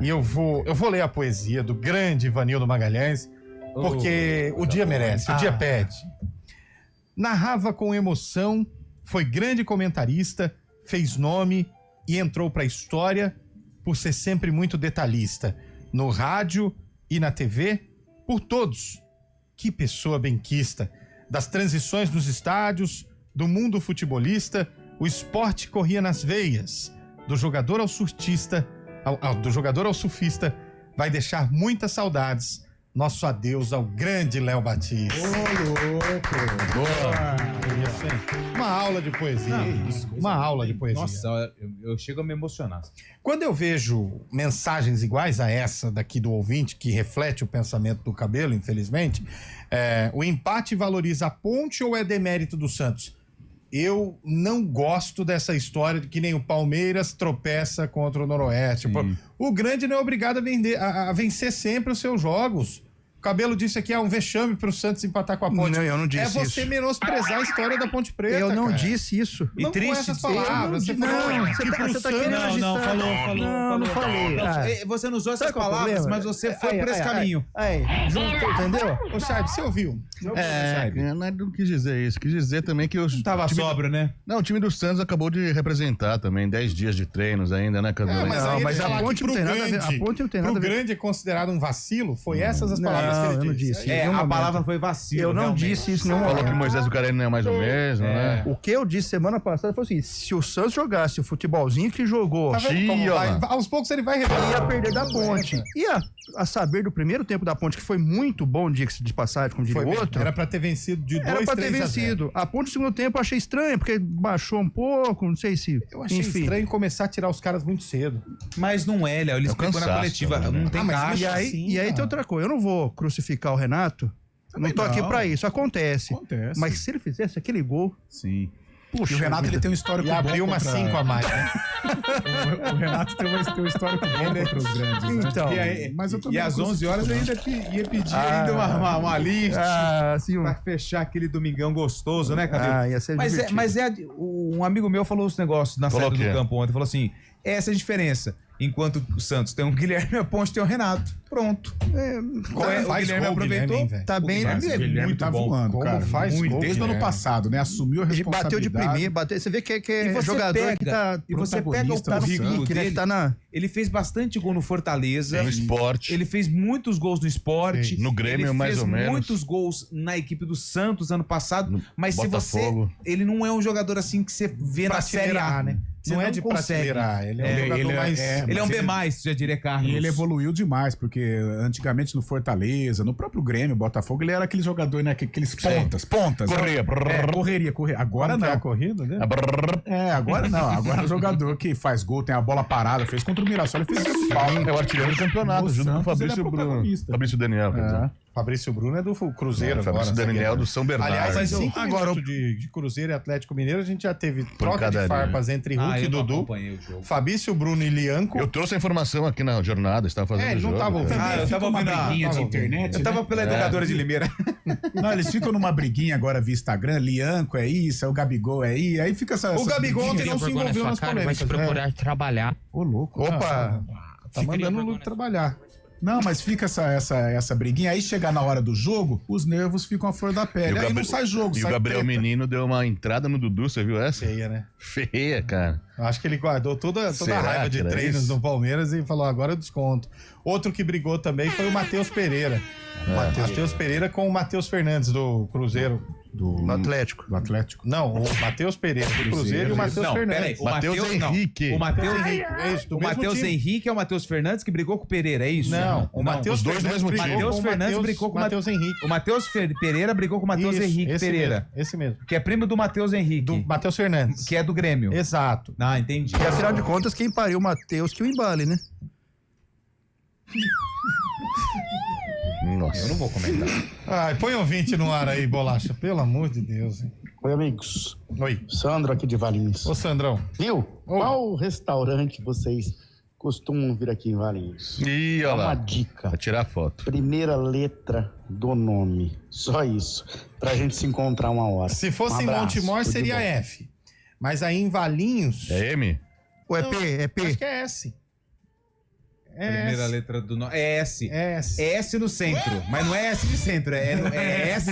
E eu vou ler a poesia do grande Ivanildo Magalhães, porque o dia merece, o dia pede. Narrava com emoção, foi grande comentarista, fez nome e entrou para a história por ser sempre muito detalhista, no rádio e na TV, por todos. Que pessoa benquista, das transições nos estádios, do mundo futebolista, o esporte corria nas veias. Do jogador ao surfista, do jogador ao surfista, vai deixar muitas saudades. Nosso adeus ao grande Léo Batista. Ô, louco! Boa! Isso, hein? Uma aula de poesia. Uma aula de poesia. Nossa, eu chego a me emocionar. Quando eu vejo mensagens iguais a essa daqui do ouvinte, que reflete o pensamento do Cabelo, infelizmente, o empate valoriza a Ponte ou é demérito do Santos? Eu não gosto dessa história de que nem o Palmeiras tropeça contra o Noroeste. O grande não é obrigado a vencer sempre os seus jogos. Cabelo disse aqui, um vexame pro Santos empatar com a Ponte. Não, eu não disse isso. É você menosprezar a história da Ponte Preta, Eu não disse isso. Não triste, com essas palavras. Você tá querendo agitar. Não falei. Você não usou essas palavras, mas você foi por esse caminho. Juntou, entendeu? Ô, Chaib, você ouviu? Não quis dizer isso. Quis dizer também que não tava sóbrio, né? Não, o time do Santos acabou de representar também. 10 dias de treinos ainda, né, Cabelo? Mas a Ponte não tem nada a ver. A Ponte não tem nada a ver. Pro Grande é considerado um vacilo? Foi essas as palavras que ele disse. A palavra foi vacilo. Eu não disse isso, não. Falou que o Moisés Bucarelli não é mais o mesmo, né? O que eu disse semana passada foi assim: se o Santos jogasse o futebolzinho que jogou, aos poucos ele vai revelar. Ele ia perder da Ponte. E a saber do primeiro tempo da Ponte, que foi muito bom, diga-se de passagem, como diria o outro. Era pra ter vencido de 2-3 Era pra ter vencido. A Ponte no segundo tempo eu achei estranho, porque baixou um pouco, não sei se... Eu achei estranho começar a tirar os caras muito cedo. Mas não é, Léo. Ele explicou na coletiva. Não tem caixa. E aí tem outra coisa. Eu não vou crucificar o Renato. Não tô aqui pra isso. Acontece. Mas se ele fizesse aquele gol... Sim. Puxa, e o Renato ele tem um histórico bom. E abriu umas 5 a mais, né? O Renato tem um histórico bom contra os grandes. Então, né? Mas eu e às 11 horas eu ainda ia pedir ainda uma lista pra fechar aquele domingão gostoso, né, Cabelo? Ia ser um amigo meu falou os negócios na saída do campo ontem. Falou assim, essa é a diferença. Enquanto o Santos tem um Guilherme, a Ponte tem um Renato. Pronto. O Guilherme aproveitou. Tá bem, o Guilherme tá voando, cara. Muito. Desde o ano passado, né? Assumiu a responsabilidade. Bateu de primeiro, você vê que é jogador que tá... E você pega o currículo dele, ele fez bastante gol no Fortaleza. No Sport. Ele fez muitos gols no Sport. No Grêmio, mais ou menos. Ele fez muitos gols na equipe do Santos ano passado. Mas Botafogo. ele não é um jogador assim que você vê na Série A, né? Não é de prateleira, ele é um jogador mais... Ele é um B+, já diria Carlos. E ele evoluiu demais, porque antigamente no Fortaleza, no próprio Grêmio, Botafogo, ele era aquele jogador, né? Aqueles pontas. Correria. Agora não. É a corrida dele? Agora não. Agora é o jogador que faz gol, tem a bola parada, fez contra o Mirassol, ele fez é o artilheiro do campeonato, junto com o Fabrício Bruno. Fabrício Daniel, quer dizer. Fabrício Bruno é do Cruzeiro agora. Fabrício Daniel do São Bernardo. Aliás, mas 5 minutos de Cruzeiro e Atlético Mineiro, a gente já teve troca de farpas entre Hulk e Dudu. Fabrício, Bruno e Lianco. Eu trouxe a informação aqui na jornada, estava fazendo ele o jogo. Não tava ouvindo. Eu tava ouvindo uma briguinha de internet. Eu tava pela educadora de Limeira. Não, eles ficam numa briguinha agora via Instagram, Lianco é isso, o Gabigol é isso, aí fica essa... O Gabigol ontem não se envolveu nas polêmicas. Vai se procurar trabalhar. Ô, louco. Opa, tá mandando o Luke trabalhar. Não, mas fica essa briguinha. Aí chegar na hora do jogo, os nervos ficam à flor da pele. Aí não sai jogo. E o Gabriel Menino deu uma entrada no Dudu, você viu essa? Feia, né? Feia, cara. Eu acho que ele guardou toda a raiva de treinos no Palmeiras e falou, agora eu desconto. Outro que brigou também foi o Matheus Pereira. Matheus Pereira com o Matheus Fernandes do Cruzeiro. Do Atlético. Não, o Matheus Pereira do Cruzeiro e o Matheus Fernandes. O Matheus Henrique. O Matheus Henrique é o Matheus Fernandes que brigou com o Pereira, é isso? Não, o Matheus Fernandes brigou com o Matheus Fernandes brigou com o Matheus Henrique. O Matheus Pereira brigou com o Matheus Henrique Pereira. Esse mesmo. Que é primo do Matheus Henrique. Do Matheus Fernandes. Que é do Grêmio. Exato. Ah, entendi. E afinal de contas, quem pariu o Matheus que o embale, né? Nossa. Eu não vou comentar. Põe ouvinte no ar aí, Bolacha. Pelo amor de Deus. Hein? Oi, amigos. Oi. Sandro aqui de Valinhos. Ô, Sandrão. Viu? Qual restaurante vocês costumam vir aqui em Valinhos? Ih, olha lá. Uma dica. Pra tirar foto. Primeira letra do nome. Só isso. Pra gente se encontrar uma hora. Se fosse em Montemor, seria F. Mas aí em Valinhos... É M? Ou é P? É P? Acho que é S. Primeira letra do nome. É S. É S no centro. Mas não é S de centro. É S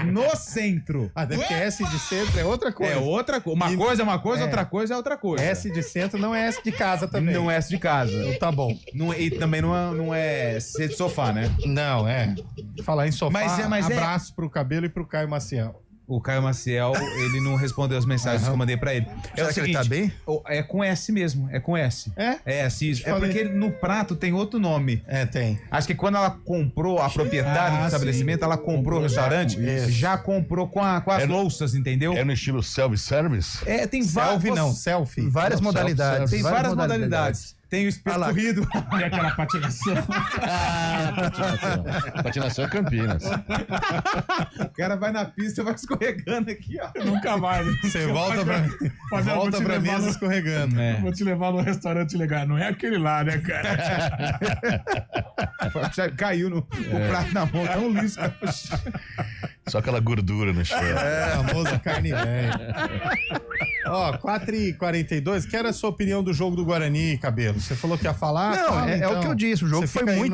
no centro. Deve que S de centro é outra coisa. É outra coisa. Uma coisa é uma coisa, outra coisa é outra coisa. S de centro não é S de casa também. Não é S de casa. Então tá bom. E também não é C de sofá, né? Não, falar em sofá, abraço pro Cabelo e pro Caio Maciel. O Caio Maciel, ele não respondeu as mensagens que eu mandei pra ele. É o seguinte, ele tá bem? É com S mesmo, é com S. É? Assim, é porque no prato tem outro nome. Tem. Acho que quando ela comprou, a proprietária do estabelecimento, ela comprou o restaurante, já comprou com as louças, entendeu? É no estilo self-service? Tem selfie. Várias modalidades. Tem várias modalidades. Tem o espeto corrido. E aquela patinação. Patinação é Campinas. O cara vai na pista e vai escorregando aqui, ó. Nunca mais. Você volta pra mesa escorregando. Vou te levar no restaurante legal. Não é aquele lá, né, cara? Caiu no prato na mão, tão liso. Só aquela gordura no chão. Famosa carne velha. Ó, 4h42, quero a sua opinião do jogo do Guarani, Cabelo. Você falou que ia falar? Não, fala, é então. o que eu disse. O jogo foi muito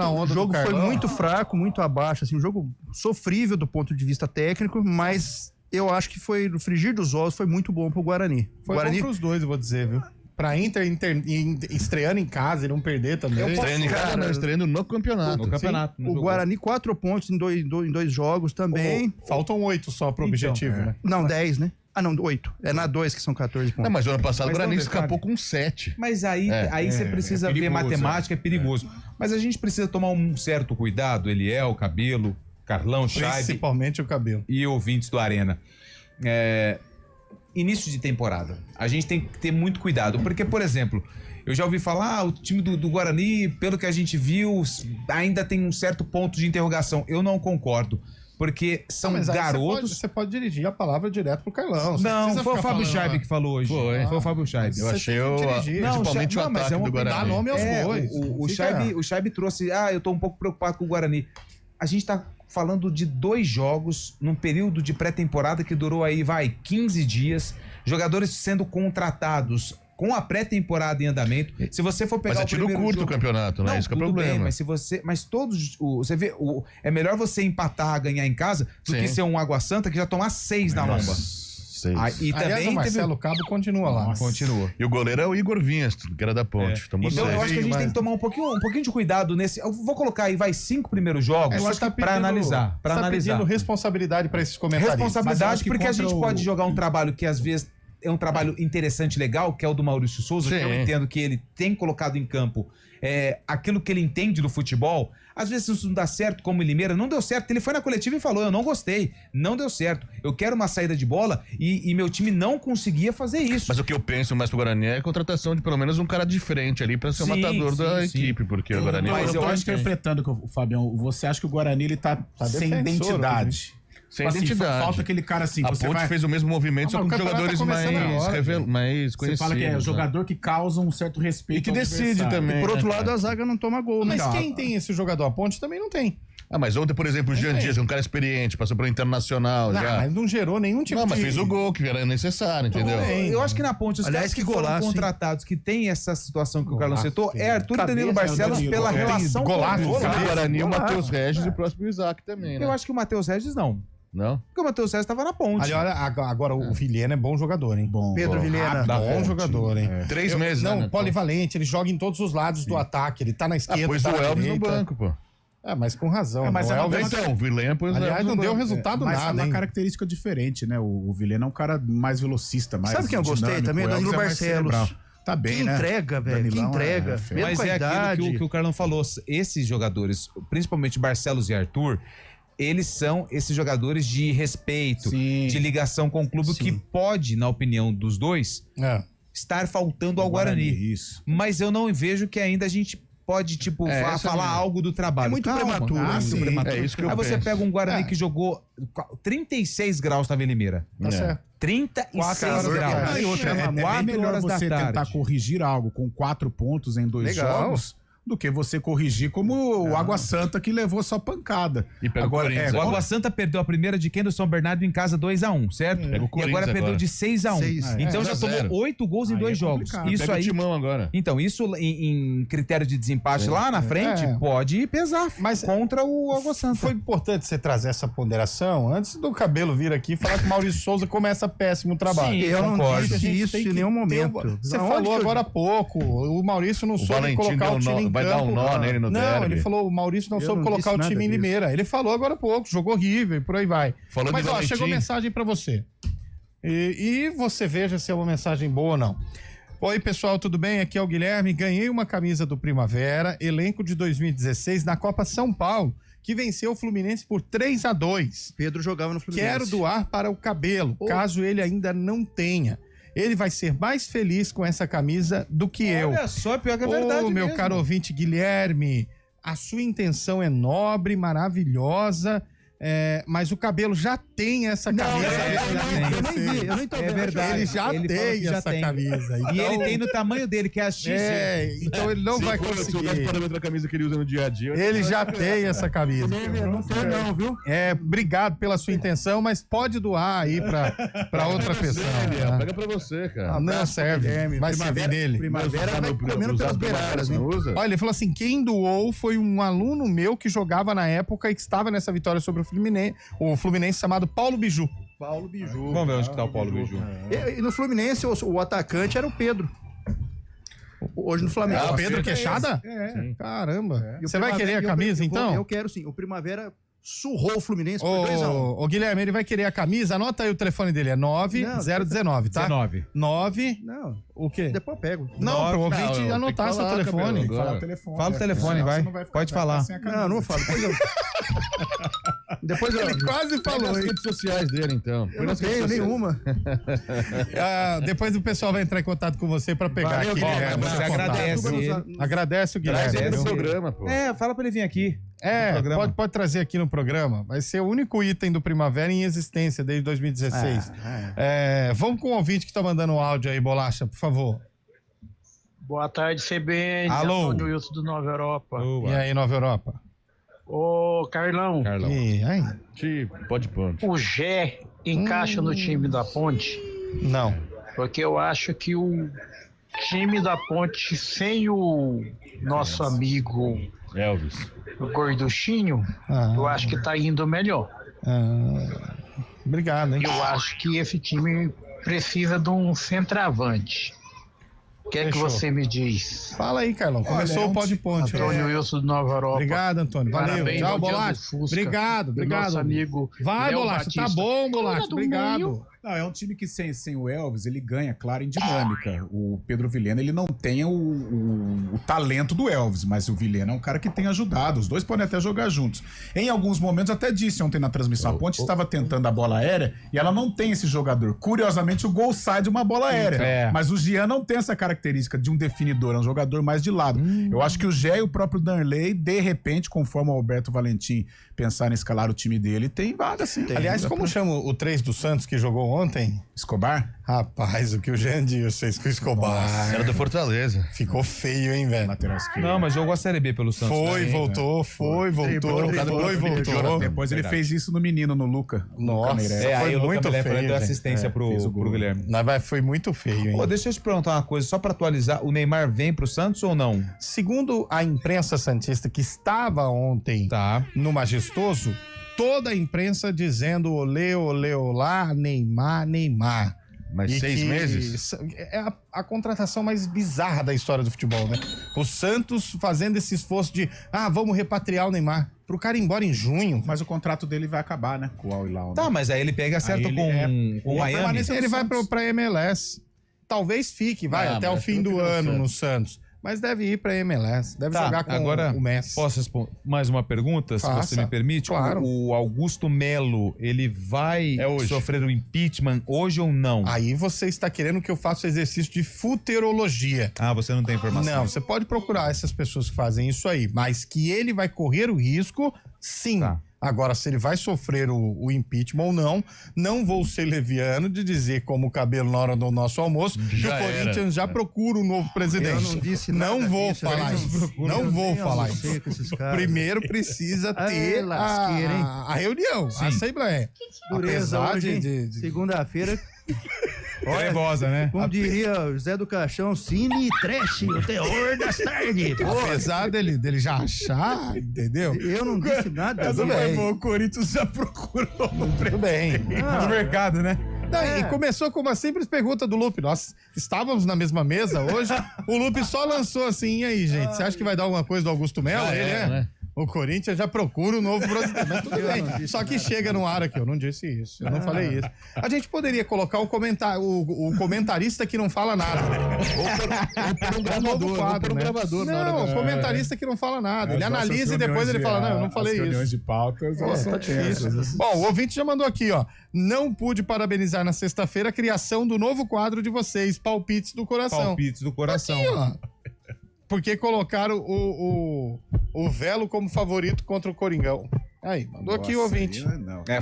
Carlão. fraco, muito abaixo. Assim, um jogo sofrível do ponto de vista técnico, mas eu acho que foi, no frigir dos ovos, foi muito bom pro Guarani. Foi Guarani... bom pros dois, eu vou dizer, viu? Pra Inter estreando em casa e não perder também. Estreando em casa, não, estreando no campeonato. No campeonato. O Guarani, 4 pontos em dois jogos também. Faltam 8 só pro objetivo, né? Não, 10, né? Ah, não, 8. É na 2 que são 14 pontos. Não, mas o ano passado o Guarani escapou com 7. Mas aí você precisa ver matemática, é perigoso. Mas a gente precisa tomar um certo cuidado, Eliel, Cabelo, Carlão, Chaibe. Principalmente o Cabelo. E ouvintes do Arena. Início de temporada. A gente tem que ter muito cuidado. Porque, por exemplo, eu já ouvi falar, o time do Guarani, pelo que a gente viu, ainda tem um certo ponto de interrogação. Eu não concordo. Porque são garotos. Você pode dirigir a palavra direto pro Carlão. Não, foi o Fábio Chaibe que falou hoje. Foi o Fábio Chaibe. Eu achei principalmente o ataque do Guarani. Dá nome aos bois. O Chaibe trouxe, eu tô um pouco preocupado com o Guarani. A gente tá falando de 2 jogos num período de pré-temporada que durou aí, 15 dias, jogadores sendo contratados com a pré-temporada em andamento. Se você for pegar mas é tiro curto o campeonato, não é isso que é o problema. Bem, mas todos, você vê, é melhor você empatar, ganhar em casa, do que ser um Água Santa que já tomar 6 na lomba. 6. E também o Marcelo Cabo continua lá. Continua. E o goleiro é o Igor Vinhas, que era da Ponte. Então eu acho que a gente tem que tomar um pouquinho de cuidado nesse. Eu vou colocar aí, 5 primeiros jogos pra analisar. Você tá pedindo responsabilidade pra esses comentários. Responsabilidade, porque a gente pode jogar um trabalho que às vezes é um trabalho interessante, legal, que é o do Maurício Souza, que eu entendo que ele tem colocado em campo aquilo que ele entende do futebol. Às vezes isso não dá certo, como o Limeira, não deu certo. Ele foi na coletiva e falou, eu não gostei, não deu certo. Eu quero uma saída de bola e meu time não conseguia fazer isso. Mas o que eu penso mais pro Guarani é a contratação de pelo menos um cara de frente ali pra ser o matador da equipe, porque o Guarani... Mas eu acho que interpretando, Fabião, você acha que o Guarani ele tá sem identidade? Sem identidade. Falta aquele cara assim. A Ponte fez o mesmo movimento, só com jogadores mais conhecidos. Você fala que é jogador que causa um certo respeito. E que decide também. E por outro lado, a zaga não toma gol, né? Mas quem tem esse jogador? A Ponte também não tem. Mas ontem, por exemplo, o Jean Dias, que é um cara experiente, passou pelo Internacional. Mas não gerou nenhum tipo mas fez o gol que era necessário, entendeu? Eu acho que na Ponte, os caras que foram contratados, que tem essa situação que o Carlão citou, é Arthur e Danilo Barcelos pela relação com o Guarani, o Matheus Regis e o próximo Isaac também, né? Eu acho que o Matheus Regis não. Não? Porque o Matheus Regis estava na Ponte. Agora o Vilhena é bom jogador, hein? Pedro Vilhena. Bom jogador, hein? 3 meses, né? Não, polivalente, ele joga em todos os lados do ataque. Ele tá na esquerda, pôs o Elvis no banco, pô. Mas com razão. Mas o Vilhena pôs o Elvis. Aliás, não deu resultado nada, mas é uma característica diferente, né? O Vilhena é um cara mais velocista, mais Sabe quem eu gostei também? O Danilo Barcelos. Tá bem, que entrega, velho. Que entrega. Mas é aquilo que o Carlão falou. Esses jogadores, principalmente Barcelos e Arthur, eles são esses jogadores de respeito, de ligação com o clube, que pode, na opinião dos dois, estar faltando ao Guarani. Isso. Mas eu não vejo que ainda a gente pode, falar algo do trabalho. É muito prematuro. É isso que eu Aí você pega um Guarani que jogou 36 graus na Limeira. Tá certo. 36 graus. E outra, é melhor você tentar corrigir algo com 4 pontos em 2 jogos do que você corrigir como o Água Santa, que levou só pancada. E agora, o Água Santa perdeu a primeira de quem? Do São Bernardo em casa 2-1, certo? E agora perdeu de 6-1. Então já tomou 8 gols em 2 jogos. Isso aí. Timão agora. Então, isso em critério de desempate lá na frente pode pesar contra o Água Santa. Foi importante você trazer essa ponderação antes do Cabelo vir aqui e falar que o Maurício Souza começa péssimo trabalho. Sim, eu não disse isso em nenhum momento. Você falou agora há pouco. O Maurício não soube colocar o time em vai dar um nó nele no derby. Não, ele falou, o Maurício não soube colocar o time em Limeira. Ele falou agora há pouco, jogou horrível e por aí vai. Mas chegou mensagem pra você. E você veja se é uma mensagem boa ou não. Oi, pessoal, tudo bem? Aqui é o Guilherme. Ganhei uma camisa do Primavera, elenco de 2016 na Copa São Paulo, que venceu o Fluminense por 3-2. Pedro jogava no Fluminense. Quero doar para o Cabelo, caso ele ainda não tenha. Ele vai ser mais feliz com essa camisa do que eu. Olha só, pior que é verdade mesmo. Meu caro ouvinte Guilherme, a sua intenção é nobre, maravilhosa. mas o Cabelo já tem essa camisa. Eu nem tô vendo. É verdade. Ele já tem essa camisa. Então... E ele tem no tamanho dele, que é a X. Então ele não vai conseguir. A camisa que ele usa no dia a dia. Ele já tem essa camisa. Não tem não, viu? Obrigado pela sua intenção, mas pode doar aí pra outra pessoa. Pega pra você, cara. Não serve. Vai servir nele. Primavera vai comendo pelas beiradas, né? Olha, ele falou assim, quem doou foi um aluno meu que jogava na época e que estava nessa vitória sobre o Fluminense chamado Paulo Biju. Paulo Biju. Vamos ver onde tá o Paulo Biju. E no Fluminense, o atacante era o Pedro. Hoje no Flamengo. O Pedro Queixada? Caramba. Você vai querer a camisa, então? Eu quero sim. O Primavera surrou o Fluminense por 2-1. Ô, Guilherme, ele vai querer a camisa? Anota aí o telefone dele, é 9019, tá? 9. Não. O quê? Depois eu pego. Não, pro ouvinte anotar seu telefone. Fala o telefone, vai. Pode falar. Não, não falo. Depois eu... Ele quase falou. As redes sociais dele, então. Eu não tenho nenhuma. Depois o pessoal vai entrar em contato com você pra pegar aqui. Você agradece ele. Agradece o Guilherme. Traz ele no programa, pô. Fala pra ele vir aqui. Pode trazer aqui no programa. Vai ser o único item do Primavera em existência desde 2016. Vamos com o ouvinte que tá mandando o áudio aí, Bolacha, por favor. Boa tarde, CBN. Alô. Antônio Wilson do Nova Europa. E aí, Nova Europa? Ô, Carlão. E aí? Pode pôr. O Gé encaixa no time da Ponte? Não. Porque eu acho que o time da Ponte, sem o nosso amigo Elvis, o Gorduchinho, eu acho que tá indo melhor. Obrigado, hein? Eu acho que esse time precisa de um centroavante. O que é que você me diz? Fala aí, Carlão. Começou o Pó de Ponte. Antônio Wilson do Nova Europa. Obrigado, Antônio. Valeu. Parabéns. Tchau, Bolacha. Obrigado. Nosso amigo Vai, Léo Bolacha. Batista. Tá bom, Bolacha. Obrigado. Não, é um time que sem o Elvis, ele ganha, claro, em dinâmica. O Pedro Vilhena, ele não tem o talento do Elvis, mas o Vilhena é um cara que tem ajudado. Os dois podem até jogar juntos. Em alguns momentos, até disse ontem na transmissão, a Ponte estava tentando a bola aérea e ela não tem esse jogador. Curiosamente, o gol sai de uma bola aérea. Mas o Jean não tem essa característica de um definidor, é um jogador mais de lado. Eu acho que o Gé e o próprio Danley, de repente, conforme o Alberto Valentim pensar em escalar o time dele, tem vaga sim. Aliás, como chama o 3 do Santos que jogou ontem? Escobar? Rapaz, o que o Jean Dias fez com o Escobar. Era do Fortaleza. Ficou feio, hein, velho? Não, mas jogou a Série B pelo Santos. Voltou. Depois ele fez isso no menino, no Luca. Nossa, aí o Luca feio, deu assistência pro Guilherme. Mas foi muito feio, hein? Deixa eu te perguntar uma coisa, só pra atualizar, o Neymar vem pro Santos ou não? Segundo a imprensa santista que estava ontem no Majestoso, toda a imprensa dizendo olê, olá, Neymar. Mas 6 meses? É a contratação mais bizarra da história do futebol, né? O Santos fazendo esse esforço de, vamos repatriar o Neymar. Pro cara ir embora em junho. Mas o contrato dele vai acabar, né? Com o Al Hilal. Tá, mas aí ele pega certo com o Miami. Ele vai pra MLS. Talvez fique, até o fim do ano no Santos. Mas deve ir pra MLS, deve jogar com o Messi. Posso responder mais uma pergunta, se você me permite? Claro. O Augusto Melo, ele vai sofrer um impeachment hoje ou não? Aí você está querendo que eu faça o exercício de futurologia. Você não tem informação? Não, você pode procurar essas pessoas que fazem isso aí, mas que ele vai correr o risco, sim. Agora, se ele vai sofrer o impeachment ou não vou ser leviano de dizer, como o Cabelo na hora do nosso almoço, que o Corinthians já procura um novo presidente. Eu não disse nada Não vou disso, falar isso. Não vou falar isso. Primeiro precisa ter a reunião, a assembleia. Dureza hoje, segunda-feira. Trevosa, né? Como diria o José do Caixão, cine e trash, o terror das tardes. Apesar dele já achar, entendeu? Eu não disse nada. O Corinthians já procurou Tudo bem. No mercado, né? E começou com uma simples pergunta do Lupe. Nós estávamos na mesma mesa hoje. O Lupe só lançou assim, e aí, gente? Você acha que vai dar alguma coisa do Augusto Melo? Né? O Corinthians já procura um novo presidente. Mas tudo bem. Só que chega no ar aqui. Eu não disse isso. Eu não falei isso. A gente poderia colocar o comentarista que não fala nada. Ou por um gravador. Não, o comentarista que não fala nada. Ele analisa e depois ele fala, não, eu não falei isso. Reuniões de pautas, tá difícil. Bom, o ouvinte já mandou aqui, não pude parabenizar na sexta-feira a criação do novo quadro de vocês, Palpites do Coração. Palpites do Coração. Aqui, porque colocaram o Velo como favorito contra o Coringão. Aí, mandou aqui o ouvinte.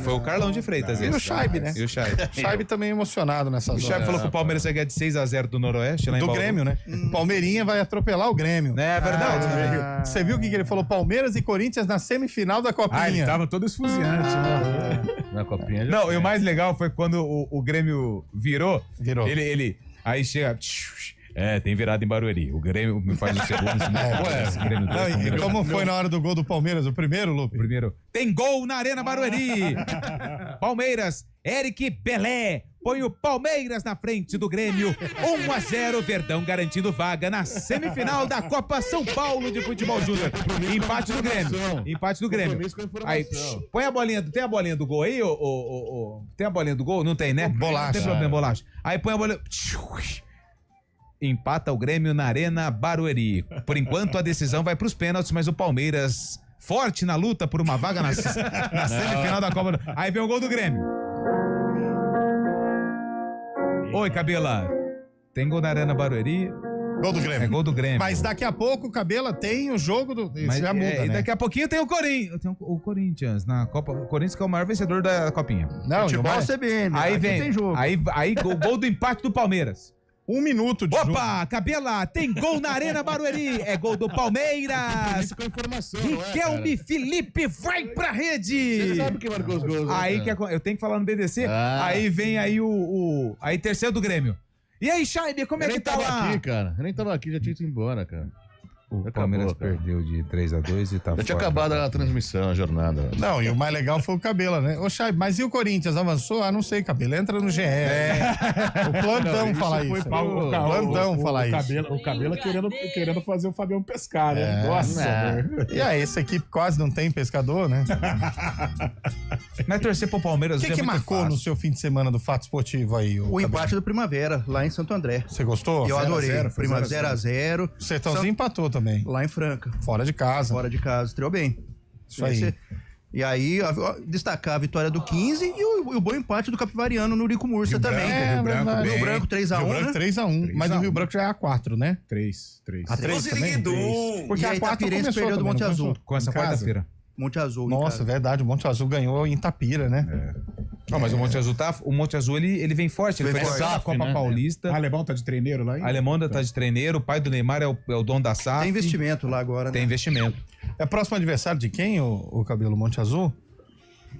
Foi o Carlão de Freitas. E o Scheibe, né? E o Scheibe. O Scheibe também emocionado nessa O Scheibe falou que o Palmeiras vai ganhar de 6-0 do Noroeste. Lá em do Bauru. Grêmio, né? Palmeirinha vai atropelar o Grêmio. É verdade. Você viu o que ele falou? Palmeiras e Corinthians na semifinal da Copinha. Ele tava todo esfuziante, né? Na Copinha. Não, e o mais legal foi quando o Grêmio virou. Ele aí chega... tem virada em Barueri. O Grêmio me faz o segundo. Grêmio e como foi na hora do gol do Palmeiras? O primeiro, Lupe? O primeiro. Tem gol na Arena Barueri. Palmeiras, Eric Pelé. Põe o Palmeiras na frente do Grêmio. 1-0, Verdão garantindo vaga na semifinal da Copa São Paulo de Futebol Júnior. Empate do Grêmio. Empate do Grêmio. Aí, põe a bolinha. Tem a bolinha do gol aí? Tem a bolinha do gol? Não tem, né? Bolacha. Não tem problema, bolacha. Aí põe a bolinha. Empata o Grêmio na Arena Barueri. Por enquanto, a decisão vai para os pênaltis, mas o Palmeiras, forte na luta por uma vaga na semifinal da Copa. Aí vem o gol do Grêmio. Oi, Cabela. Tem gol na Arena Barueri. Gol do Grêmio. É gol do Grêmio. Mas daqui a pouco, Cabela, tem o jogo do... Mas já muda, né? E daqui a pouquinho tem o Corinthians. Tem o Corinthians na Copa. O Corinthians que é o maior vencedor da Copinha. Não, Futebol CBN. Aí vem. Tem jogo. Aí gol do empate do Palmeiras. 1 minuto de jogo. Opa, Cabela, tem gol na Arena Barueri. É gol do Palmeiras. Com informação, Riquelme Felipe vai pra rede. Você sabe quem marcou os gols, aí que eu tenho que falar no BDC. Aí vem aí aí terceiro do Grêmio. E aí, Scheibe, como é que tá lá? Eu nem tava aqui, já tinha ido embora, cara. O Palmeiras perdeu de 3-2 e tá já tinha acabado a transmissão, a jornada. Não, e o mais legal foi o Cabela, né? Ô, Chay, mas e o Corinthians? Avançou? Ah, não sei, Cabela. Entra no GE. O plantão fala isso. O plantão fala isso. O Cabela querendo fazer o Fabião pescar, né? Nossa, velho. E aí, essa equipe quase não tem pescador, né? Mas torcer pro Palmeiras O que marcou no seu fim de semana do Fato Esportivo aí? O empate do Primavera, lá em Santo André. Você gostou? Eu adorei. Prima 0-0. O Sertãozinho empatou também. Lá em Franca. Fora de casa. Estreou bem. Isso aí. E aí, destacar a vitória do 15 e o bom empate do Capivariano no Rico Murcia também. Rio Branco 3-1, Rio Branco 3-1. Mas o Rio Branco já é A4, né? 3. A3 também? Porque a 4 perdeu do Monte Azul. Com essa quarta-feira. Monte Azul. Nossa, verdade. O Monte Azul ganhou em Itapira, né? Não, mas o Monte Azul ele vem forte. Ele foi na Copa Paulista. O Alemão tá de treineiro lá ainda? O Alemão tá de treineiro. O pai do Neymar é o dono da SAF. Tem investimento lá agora, né? Tem investimento. É próximo adversário de quem, o Cabelo? Monte Azul?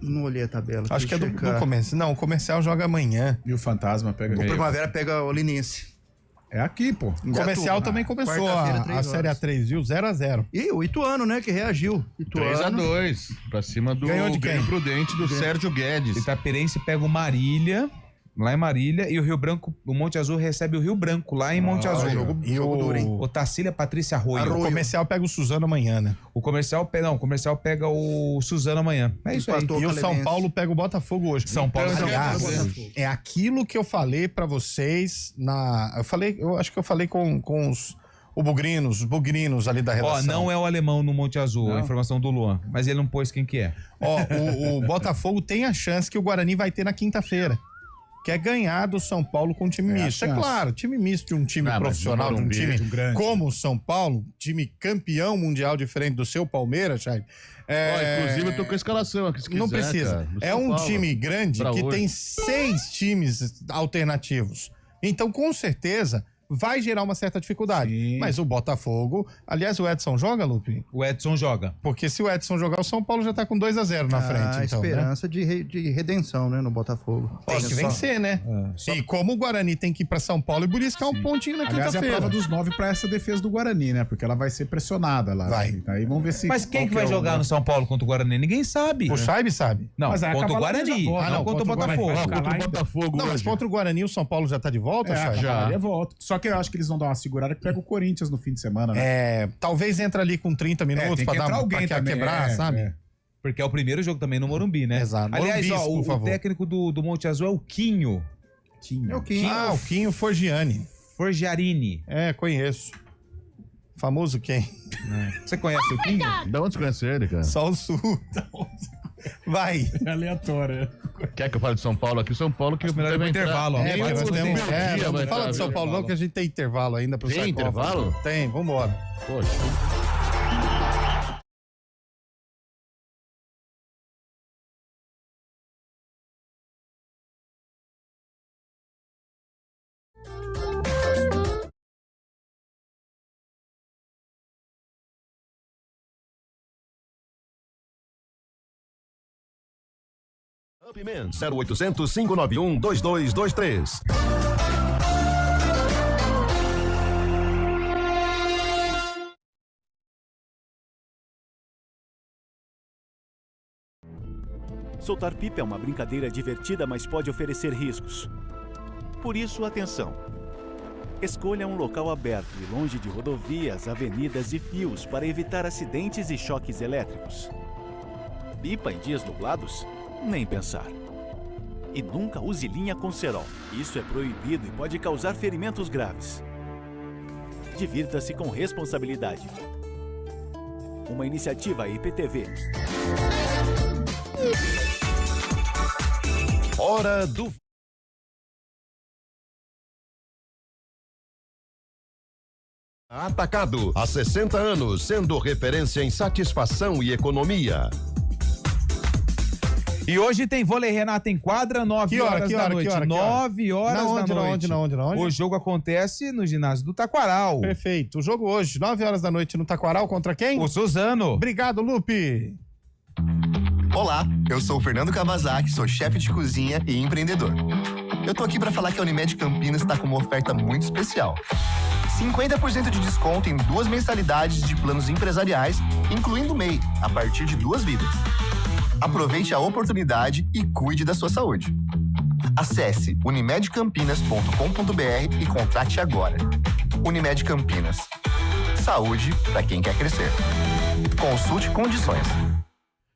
Não olhei a tabela. Acho que é do comercial. Não, o comercial joga amanhã. E o Fantasma pega... O Primavera pega o Linense. É aqui, pô. O comercial também começou a Série A3, viu? 0-0. E o Ituano, né? Que reagiu. 3-2. Pra cima do Grêmio Prudente, do Sérgio Guedes. Itapirense pega o Marília, lá em Marília, e o Rio Branco, o Monte Azul recebe o Rio Branco, lá em Monte Azul. Jogo duro, hein? O Tacília Patrícia Arroio. O comercial pega o Suzano amanhã, né? O comercial pega o Suzano amanhã. É isso aí. E o São Paulo pega o Botafogo hoje. São Paulo é aquilo que eu falei pra vocês eu acho que eu falei com os bugrinos ali da redação. Não é o alemão no Monte Azul, a informação do Luan, mas ele não pôs quem que é. O Botafogo tem a chance que o Guarani vai ter na quinta-feira. Que é ganhar do São Paulo com um time misto. É claro, time misto de um time profissional, de um time como o São Paulo, time campeão mundial diferente do seu Palmeiras, Chay. Inclusive eu tô com a escalação aqui, se quiser, não precisa. Cara, um time grande que hoje. tem 6 times alternativos. Então, com certeza, vai gerar uma certa dificuldade. Sim. Mas o Botafogo... Aliás, o Edson joga, Lupe? O Edson joga. Porque se o Edson jogar, o São Paulo já tá com 2-0 na frente. A esperança de redenção, né, no Botafogo. Tem que vencer, né? E como o Guarani tem que ir pra São Paulo e buscar um pontinho na quinta-feira. Aliás, é a prova dos 9 pra essa defesa do Guarani, né? Porque ela vai ser pressionada lá. Vai. Aí vamos ver se... Mas quem que vai jogar no São Paulo contra o Guarani? Ninguém sabe. O Scheibe sabe. Não, mas contra o Guarani. Não, contra o Botafogo. Contra o Botafogo. Não, mas contra o Guarani o São Paulo já tá de volta, Scheibe? Já volta. Só que eu acho que eles vão dar uma segurada que pega o Corinthians no fim de semana, né? Talvez entra ali com 30 minutos pra dar alguém pra quebrar, sabe? Porque é o primeiro jogo também no Morumbi, né? Exato. Aliás, Morumbi, o técnico do Monte Azul é o Quinho. É o Quinho. O Quinho Forgiani. Forgiarini. Conheço. Famoso quem? Você conhece o Quinho? De onde você conhece ele, cara? Só o Sul. Vai. É aleatório. Quer que eu fale de São Paulo aqui? O São Paulo que melhor deve intervalo. Não fala de São Paulo não, que a gente tem intervalo ainda pro Tem intervalo? Tem, vambora. Poxa. Upman 0800 591 2223. Soltar pipa é uma brincadeira divertida, mas pode oferecer riscos. Por isso, atenção. Escolha um local aberto e longe de rodovias, avenidas e fios para evitar acidentes e choques elétricos. Pipa em dias nublados? Nem pensar. E nunca use linha com cerol. Isso é proibido e pode causar ferimentos graves. Divirta-se com responsabilidade. Uma iniciativa IPTV. Hora do Atacado, há 60 anos, sendo referência em satisfação e economia. E hoje tem vôlei Renata em quadra, 9 horas da noite. 9 horas da noite. Na onde? O jogo acontece no ginásio do Taquaral. Perfeito. O jogo hoje, 9 horas da noite no Taquaral, contra quem? O Suzano. Obrigado, Lupe. Olá, eu sou o Fernando Kawasaki, sou chefe de cozinha e empreendedor. Eu tô aqui para falar que a Unimed Campinas está com uma oferta muito especial. 50% de desconto em 2 mensalidades de planos empresariais, incluindo MEI, a partir de 2 vidas. Aproveite a oportunidade e cuide da sua saúde. Acesse unimedcampinas.com.br e contrate agora. Unimed Campinas. Saúde para quem quer crescer. Consulte condições.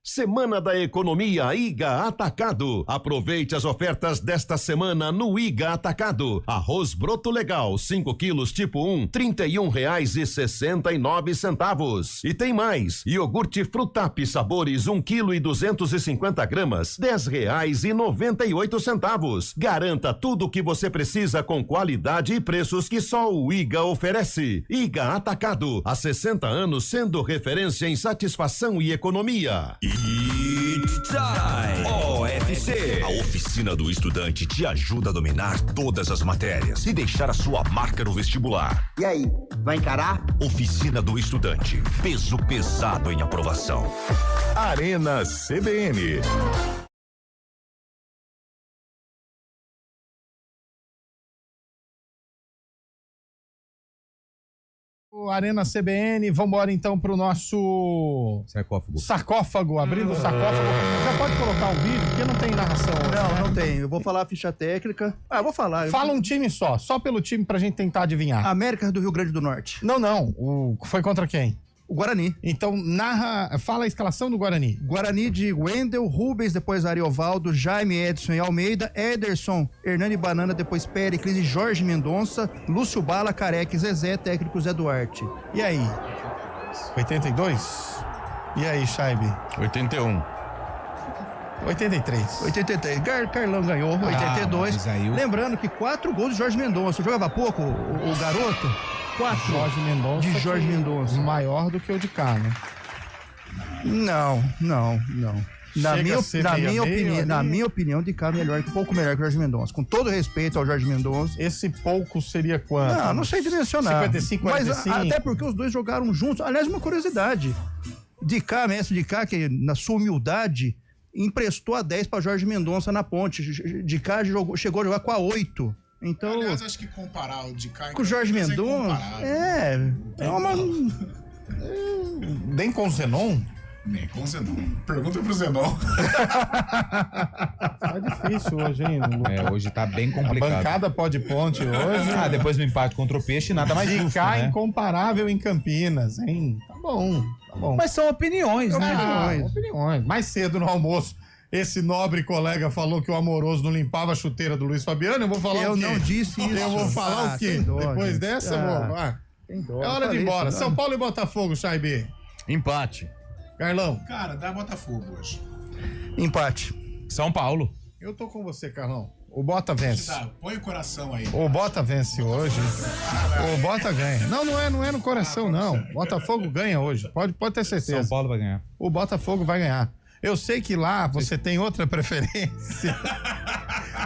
Semana da Economia Iga Atacado. Aproveite as ofertas desta semana no Iga Atacado. Arroz broto legal, 5 quilos tipo 1, R$31,69. E tem mais. Iogurte Frutap sabores, 1 quilo e 250 gramas, R$10,98. Garanta tudo o que você precisa com qualidade e preços que só o Iga oferece. Iga Atacado, há 60 anos sendo referência em satisfação e economia. It's Time! OFC! A oficina do estudante te ajuda a dominar todas as matérias e deixar a sua marca no vestibular. E aí, vai encarar? Oficina do estudante. Peso pesado em aprovação. Arena CBN. Arena CBN, vamos embora então pro nosso sarcófago, abrindo o sarcófago. Já pode colocar o vídeo, porque não tem narração hoje, Não tem. Eu vou falar a ficha técnica. Vou falar. Fala um time só pelo time pra gente tentar adivinhar. América do Rio Grande do Norte. Não. Foi contra quem? O Guarani. Então, fala a escalação do Guarani. Guarani de Wendel, Rubens, depois Ariovaldo, Jaime, Edson e Almeida, Ederson, Hernani Banana, depois Péricles e Jorge Mendonça, Lúcio Bala, Careque, Zezé, técnico Zé Duarte. E aí? 82? E aí, Chaibe? 81. 83. 83. Carlão ganhou, 82. Lembrando que 4 gols de Jorge Mendonça. Jogava pouco o garoto? 4. Jorge Mendonça. De Jorge Mendonça. Maior do que o de cá, né? Não. Na minha opinião, de cá pouco melhor que o Jorge Mendonça. Com todo respeito ao Jorge Mendonça. Esse pouco seria quanto? Não sei dimensionar. 55, 45. Mas até porque os dois jogaram juntos. Aliás, uma curiosidade. Mestre de cá, que na sua humildade, emprestou a 10 para Jorge Mendonça na Ponte. De cá chegou a jogar com a 8. Então, aliás, acho que comparar o de cá com o Jorge Mendonça nem com o Zenon? Nem com o Zenon. Pergunta pro Zenon. Tá difícil hoje, hein? Hoje tá bem complicado. A bancada pode ponte hoje. Depois do empate contra o Peixe, nada mais justo, Ficar né? incomparável em Campinas, hein? Tá bom. Mas são opiniões, né? Opiniões. Mais cedo no almoço, esse nobre colega falou que o Amoroso não limpava a chuteira do Luiz Fabiano. Eu vou falar o quê? Eu não disse isso. Eu vou falar o quê? Depois dessa, é hora de ir embora. São Paulo e Botafogo, Chaibe. Empate. Carlão. Cara, dá Botafogo hoje. Empate. São Paulo. Eu tô com você, Carlão. O Bota vence. Põe o coração aí. O Bota vence hoje. O Bota ganha. Não é no coração, não. Botafogo ganha hoje. Pode ter certeza. São Paulo vai ganhar. O Botafogo vai ganhar. Eu sei que lá você tem outra preferência,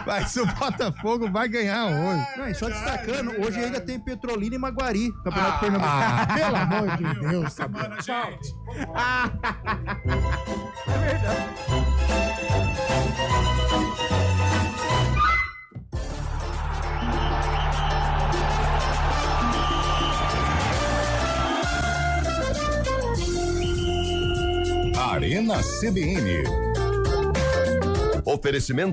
mas o Botafogo vai ganhar hoje. Não, só destacando, hoje ainda tem Petrolina e Maguari, Campeonato Pernambucano. Pelo amor de Deus. Semana, gente. É verdade. na CBN. Oferecimento